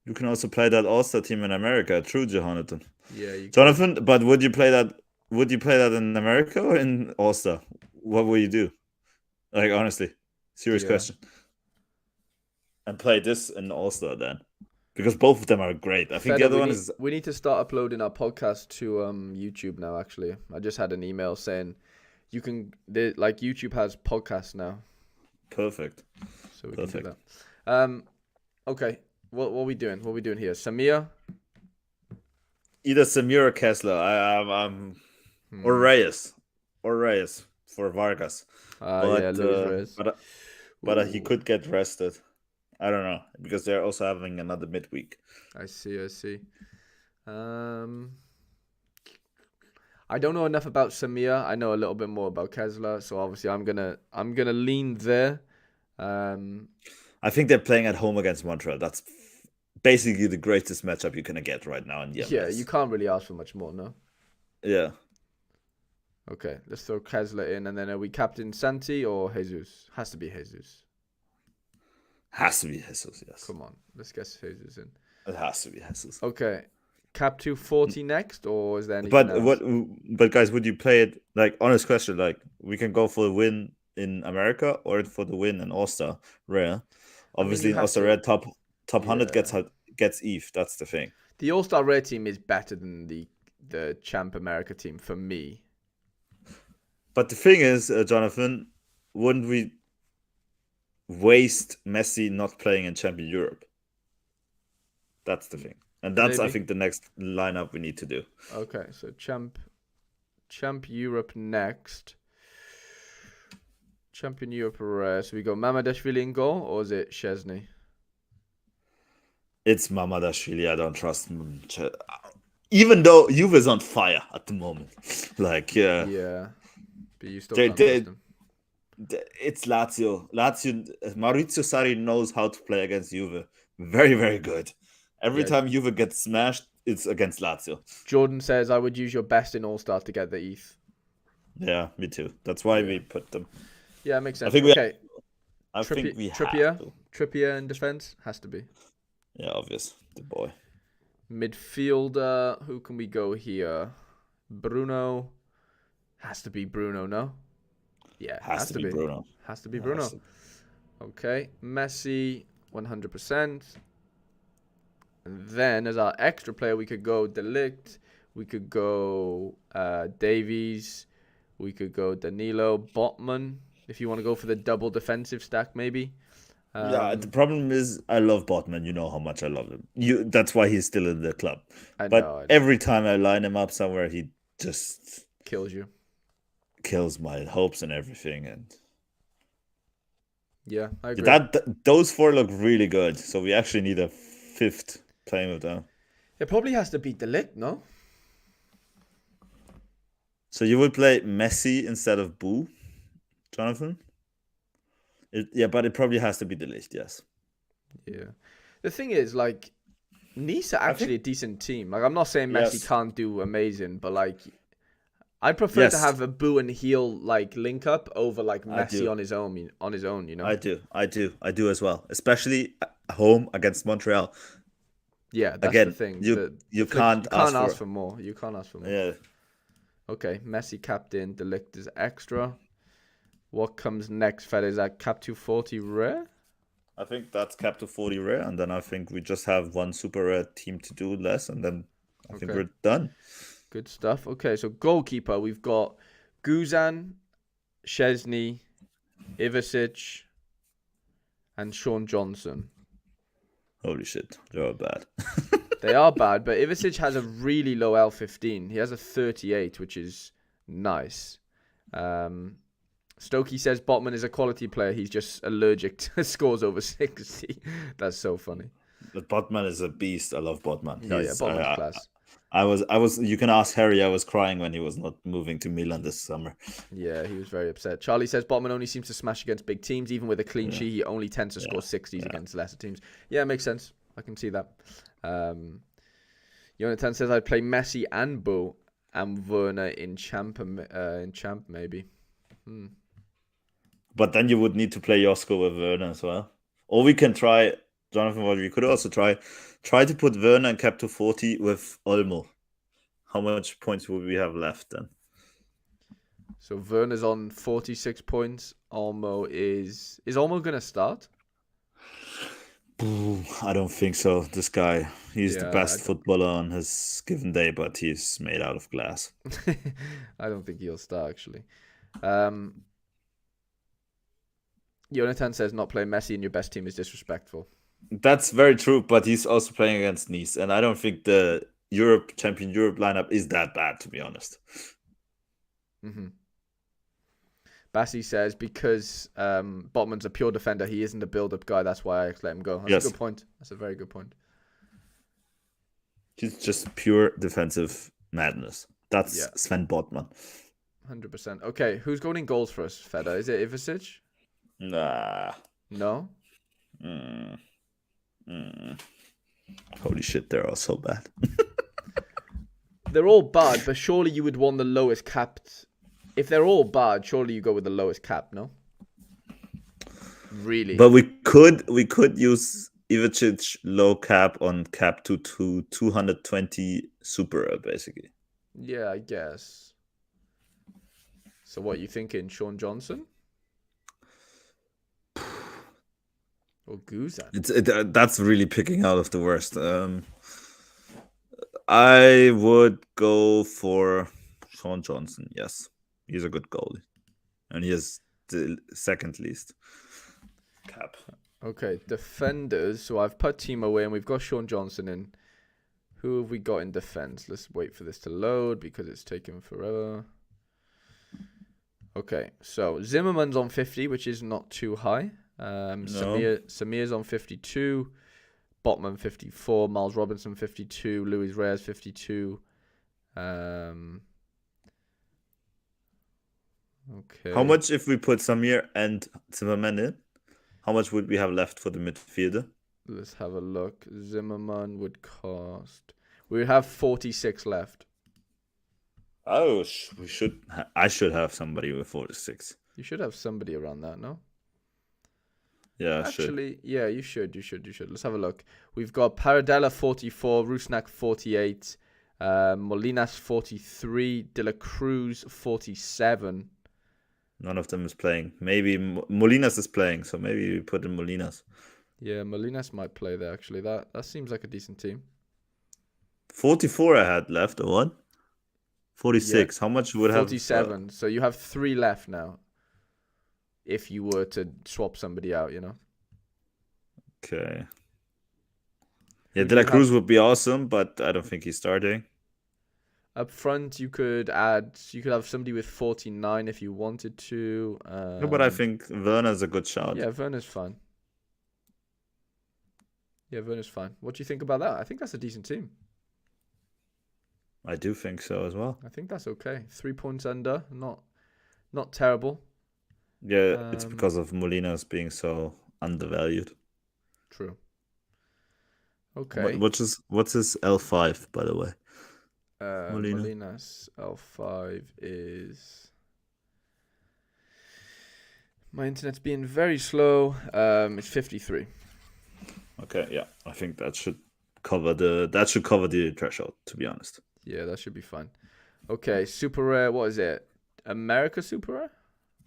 You can also play that All-Star team in America. True, Jonathan. Yeah, Jonathan. But would you play that? Would you play that in America or in All-Star? What would you do? Like, honestly, serious question. And play this in All-Star then, because both of them are great. I think the other one is. We need to start uploading our podcast to YouTube now. Actually, I just had an email saying you can. Like YouTube has podcasts now. Perfect. So we can do that. Okay. What are we doing? What are we doing here? Samir? Either Samir or Kessler. Or Reyes. Or Reyes for Vargas. But he could get rested. I don't know, because they're also having another midweek. I see. I don't know enough about Samir. I know a little bit more about Kessler, so obviously I'm gonna lean there. I think they're playing at home against Montreal. That's basically the greatest matchup you're gonna get right now in the MLS. Yeah, you can't really ask for much more, no? Yeah. Okay, let's throw Kessler in, and then are we captain Santi or Jesus? Has to be Jesus. Has to be Jesus, yes. Come on, let's get Jesus in. It has to be Jesus. Okay, Cap 240 next, or is there anything else? But guys, would you play it, like, honest question, like, we can go for the win in America or for the win in All-Star Rare. Obviously, in All-Star Rare, top 100 gets Eve. That's the thing. The All-Star Rare team is better than the Champ America team for me. But the thing is, Jonathan, wouldn't we waste Messi not playing in Champion Europe? That's the thing. And that's, I think, the next lineup we need to do. Okay, so Champ Europe next. Champion Europe Rare. So we go Mamadashvili in goal, or is it Szczesny? It's Mamadashvili. I don't trust him. Even though Juve is on fire at the moment. Like, yeah. But you still can't trust him. It's Lazio. Maurizio Sarri knows how to play against Juve. Very, very good. Every time Juve gets smashed, it's against Lazio. Jordan says, I would use your best in All-Star to get the ETH. Yeah, me too. That's why we put them. Yeah, makes sense. I think we Trippier in defense has to be. Yeah, obvious. The boy. Midfielder, who can we go here? Bruno. Has to be Bruno, no? Yeah, has to be Bruno. Has to be Bruno. Okay, Messi, 100%. And then as our extra player, we could go De Ligt. We could go Davies. We could go Danilo, Botman. If you want to go for the double defensive stack, maybe. The problem is I love Botman. You know how much I love him. That's why he's still in the club. I know. Every time I line him up somewhere, he just kills you. Kills my hopes and everything. And yeah, I agree. Those four look really good. So we actually need a fifth playing with them. It probably has to be De Ligt, no? So you would play Messi instead of Boo, Jonathan? But it probably has to be De Ligt, yes. Yeah. The thing is, like, Nice are actually a decent team. Like, I'm not saying Messi can't do amazing, but, like, I prefer to have a Boo and Heel, like, link up over, like, Messi on his own, you know? I do as well. Especially at home against Montreal. Yeah, that's the thing. You can't ask for more. You can't ask for more. Yeah. Okay, Messi captain, De Ligt is extra. What comes next, Fed? Is that Cap 240 Rare? I think that's Cap 240 Rare, and then I think we just have one super rare team to do less, and then I think we're done. Good stuff. Okay, so goalkeeper, we've got Guzan, Szczesny, Ivasic, and Sean Johnson. Holy shit, they are bad. They are bad, but Ivasic has a really low L15. He has a 38, which is nice. Stokey says Botman is a quality player. He's just allergic to scores over 60. That's so funny. But Botman is a beast. I love Botman. Botman's class. I was. You can ask Harry. I was crying when he was not moving to Milan this summer. Yeah, he was very upset. Charlie says Botman only seems to smash against big teams. Even with a clean sheet, he only tends to score 60s against lesser teams. Yeah, makes sense. I can see that. Jonathan says I'd play Messi and Bo and Werner in Champ maybe. But then you would need to play Josko with Werner as well. Or we can try, Jonathan, what we could also try Try to put Werner and cap to 40 with Olmo. How much points would we have left then? So Werner's on 46 points. Olmo is Olmo going to start? I don't think so. This guy, he's the best footballer on his given day, but he's made out of glass. I don't think he'll start, actually. Jonathan says not playing Messi in your best team is disrespectful. That's very true, but he's also playing against Nice, and I don't think the Champion Europe lineup is that bad, to be honest. Mm-hmm. Bassi says because Botman's a pure defender, he isn't a build-up guy. That's why I let him go. That's a good point. That's a very good point. He's just pure defensive madness. That's Sven Botman. 100%. Okay, who's going in goals for us, Feda? Is it Ivicic? Nah. No? Holy shit, they're all so bad. They're all bad, but surely you would want the lowest capped. If they're all bad, surely you go with the lowest cap, no? Really? But we could use Ivicic low cap on cap to 220 super, basically. Yeah, I guess. So what, you thinking Sean Johnson? Or Guzan? That's really picking out of the worst. I would go for Sean Johnson, yes. He's a good goalie. And he has the second least cap. Okay, defenders. So I've put Timo away and we've got Sean Johnson in. Who have we got in defense? Let's wait for this to load because it's taken forever. Okay, so Zimmerman's on 50, which is not too high. Samir's on 52. Botman 54. Miles Robinson 52. Luis Reyes 52. Okay. How much if we put Samir and Zimmerman in? How much would we have left for the midfielder? Let's have a look. Zimmerman would cost. We have 46 left. Oh, I should have somebody with 46. You should have somebody around that, no? Yeah, actually, yeah, you should. Let's have a look. We've got Paradella 44, Rusnak 48, Molinas 43, De La Cruz 47. None of them is playing. Maybe Molinas is playing, so maybe we put in Molinas. Yeah, Molinas might play there, actually. That seems like a decent team. 44 I had left, or what? 46. Yeah. How much would 47. 47. So you have 3 left now. If you were to swap somebody out, you know. Okay. Yeah, De La Cruz would be awesome, but I don't think he's starting. Up front, you could have somebody with 49 if you wanted to. No, but I think Werner's a good shout. Yeah, Werner's fine. What do you think about that? I think that's a decent team. I do think so as well. I think that's okay. 3 points under, not terrible. Yeah, it's because of Molinas being so undervalued. True. Okay. What's his L5, by the way? Molinas L5 is... My internet's being very slow. It's 53. Okay, yeah. I think that should cover the threshold, to be honest. Yeah, that should be fine. Okay, Super Rare, what is it? America Super Rare?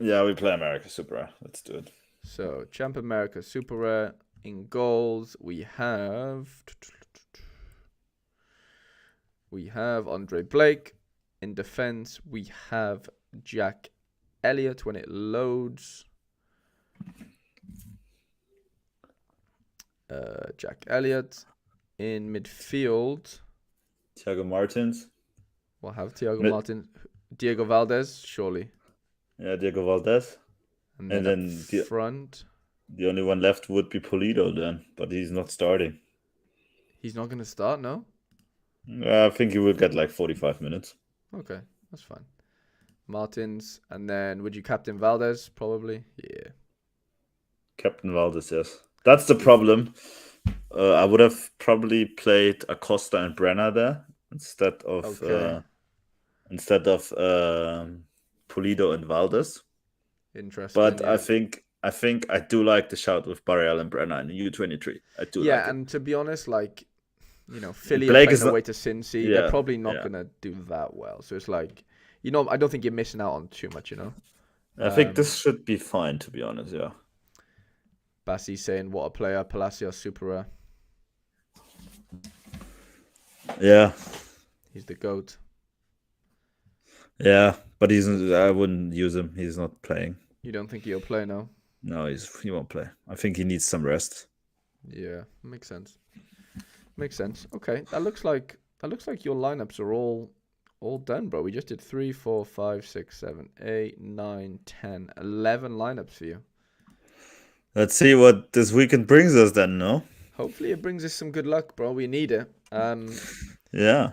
Yeah, we play America Super Rare. Let's do it. So, Champ America Super Rare. In goals, we have Andre Blake. In defense, we have Jack Elliott when it loads. Jack Elliott. In midfield, Thiago Martins. We'll have Thiago Martins. Diego Valdez, surely. Yeah, Diego Valdez. And then front. The only one left would be Pulido then, but he's not starting. He's not going to start, no? I think he will get like 45 minutes. Okay, that's fine. Martins, and then would you captain Valdez? Probably, yeah. Captain Valdez, yes. That's the problem. I would have probably played Acosta and Brenner there instead of Pulido and Valdez. Interesting. But yeah. I think I do like the shout with Barreal and Brenner in U23. I do. Yeah, like and to be honest, like Philly are playing away to Cincy. Yeah, they're probably not going to do that well. So it's like, I don't think you're missing out on too much, I think this should be fine, to be honest, yeah. Bassi saying, what a player, Palacios, super rare. Yeah. He's the GOAT. Yeah, but I wouldn't use him. He's not playing. You don't think he'll play now? No, he won't play. I think he needs some rest. Yeah, makes sense. Okay, that looks like your lineups are all done, bro. We just did 3, 4, 5, 6, 7, 8, 9, 10, 11 lineups for you. Let's see what this weekend brings us then, no? Hopefully it brings us some good luck, bro. We need it. Yeah.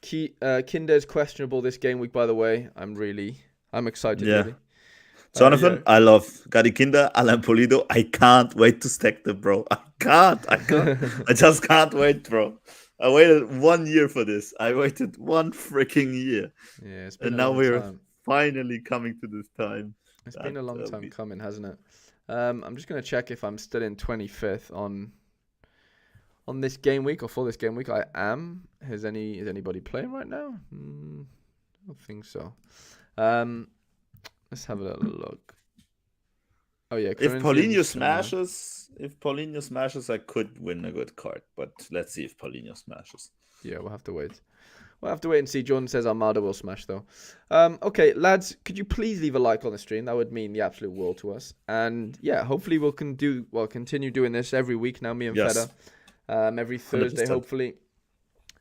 Kinder is questionable this game week, by the way. I'm excited. Yeah. Really. Jonathan, I love Gary Kinder, Alan Polido. I can't wait to stack them, bro. I can't. I just can't wait, bro. I waited 1 year for this. I waited 1 freaking year. Yeah, it's been and now we're finally coming to this time. It's been a long time coming, hasn't it? I'm just gonna check if I'm still in 25th on this game week or for this game week. I am. Is anybody playing right now? I don't think so. Let's have a little look. Oh yeah. If Paulinho smashes, I could win a good card. But let's see if Paulinho smashes. Yeah, we'll have to wait. We'll have to wait and see. Jordan says Armada will smash though. Okay, lads, could you please leave a like on the stream? That would mean the absolute world to us. And yeah, hopefully we'll continue doing this every week now. Me and Feder. Every Thursday, 100%. Hopefully,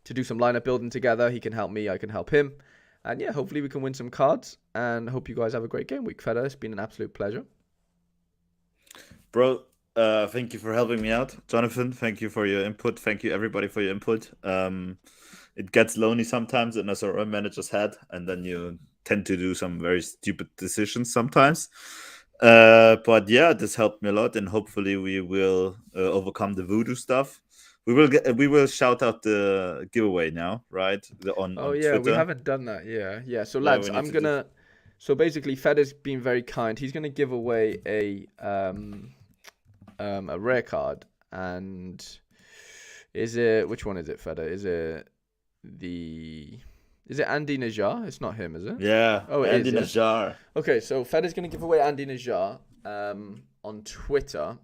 to do some lineup building together. He can help me, I can help him. And yeah, hopefully we can win some cards. And hope you guys have a great game week, Feder. It's been an absolute pleasure. Bro, thank you for helping me out. Jonathan, thank you for your input. Thank you, everybody, for your input. It gets lonely sometimes in a Sorare manager's head. And then you tend to do some very stupid decisions sometimes. But yeah, this helped me a lot. And hopefully we will overcome the voodoo stuff. We will shout out the giveaway now, right? On Twitter. We haven't done that. Yeah. So lads, I'm gonna. So basically, Feder's been very kind. He's gonna give away a rare card, and which one is it, Feder? Is it Andy Najjar? It's not him, is it? Yeah. Oh, Andy Najjar. Yeah. Okay, so Feder's gonna give away Andy Najjar on Twitter.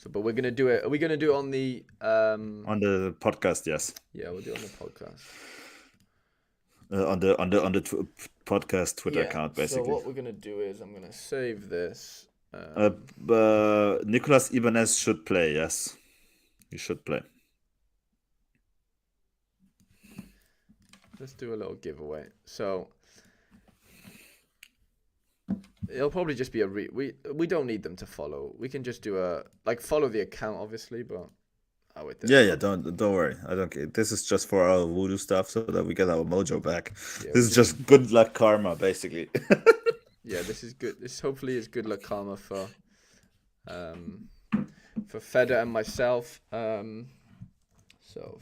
So, but we're gonna do it. Are we gonna do it on the podcast? Yes. Yeah, we'll do it on the podcast. On the podcast Twitter account, basically. So what we're gonna do is I'm gonna save this. Nicolas Ibanez should play. Yes, he should play. Let's do a little giveaway. So it'll probably just be we don't need them to follow. We can just do follow the account, obviously, but yeah, don't worry. I don't care. This is just for our voodoo stuff so that we get our mojo back. Yeah, this is just good luck karma, basically. Yeah, this is good. This hopefully is good luck karma for Feder and myself. So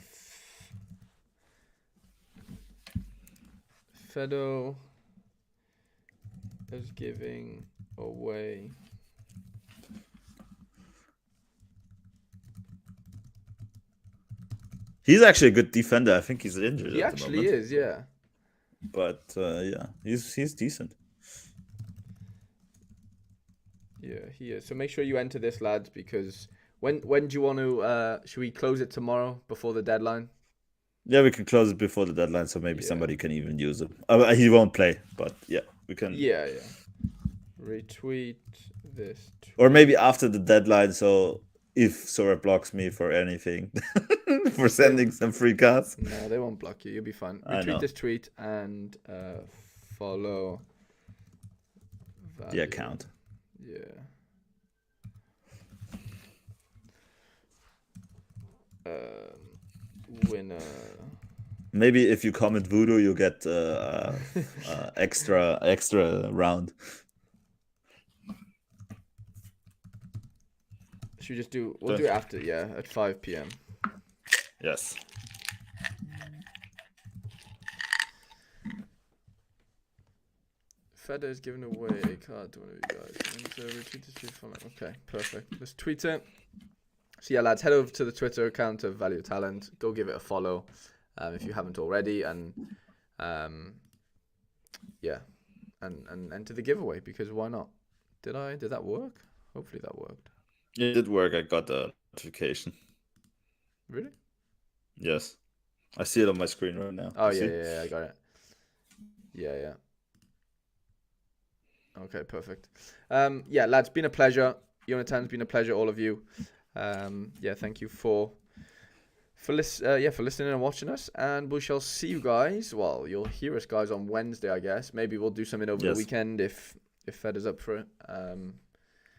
Feder is giving away He's actually a good defender. I think he's injured. He actually is, yeah. But yeah, he's decent. Yeah, he is. So make sure you enter this, lads, because when do you want to? Should we close it tomorrow before the deadline? Yeah, we can close it before the deadline, so maybe somebody can even use it. He won't play, but yeah, we can. Yeah. Retweet this. Or maybe after the deadline, so if Sorare blocks me for anything, for sending some free cards. No, they won't block you. You'll be fine. Retweet this tweet and follow the account. Yeah. Winner. Maybe if you comment voodoo, you get extra round. Should we just do? We'll do it after, at 5 p.m. Yes. Feder is giving away a card to one of you guys. And retweet this tweet from it. Okay, perfect. Let's tweet it. So yeah, lads, head over to the Twitter account of Value Talent. Go give it a follow if you haven't already, and yeah, and enter the giveaway, because why not? Did that work? Hopefully that worked. It did work. I got the notification. Really? Yes. I see it on my screen right now. Oh, yeah, I got it. Yeah. Okay, perfect. Yeah, lads, been a pleasure. Jonathan's been a pleasure, all of you. Yeah, thank you for listening and watching us, and we shall see you guys. Well, you'll hear us, guys, on Wednesday, I guess. Maybe we'll do something over the weekend if Fed is up for it.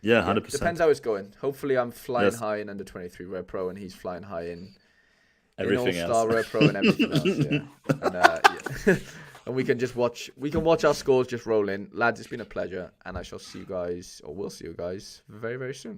Yeah, 100%. Depends how it's going. Hopefully, I'm flying high in under 23 Rare Pro, and he's flying high in All-Star Rare Pro and everything else. Yeah, and and we can just watch. We can watch our scores just roll in, lads. It's been a pleasure, and I shall see you guys, or we'll see you guys very, very soon.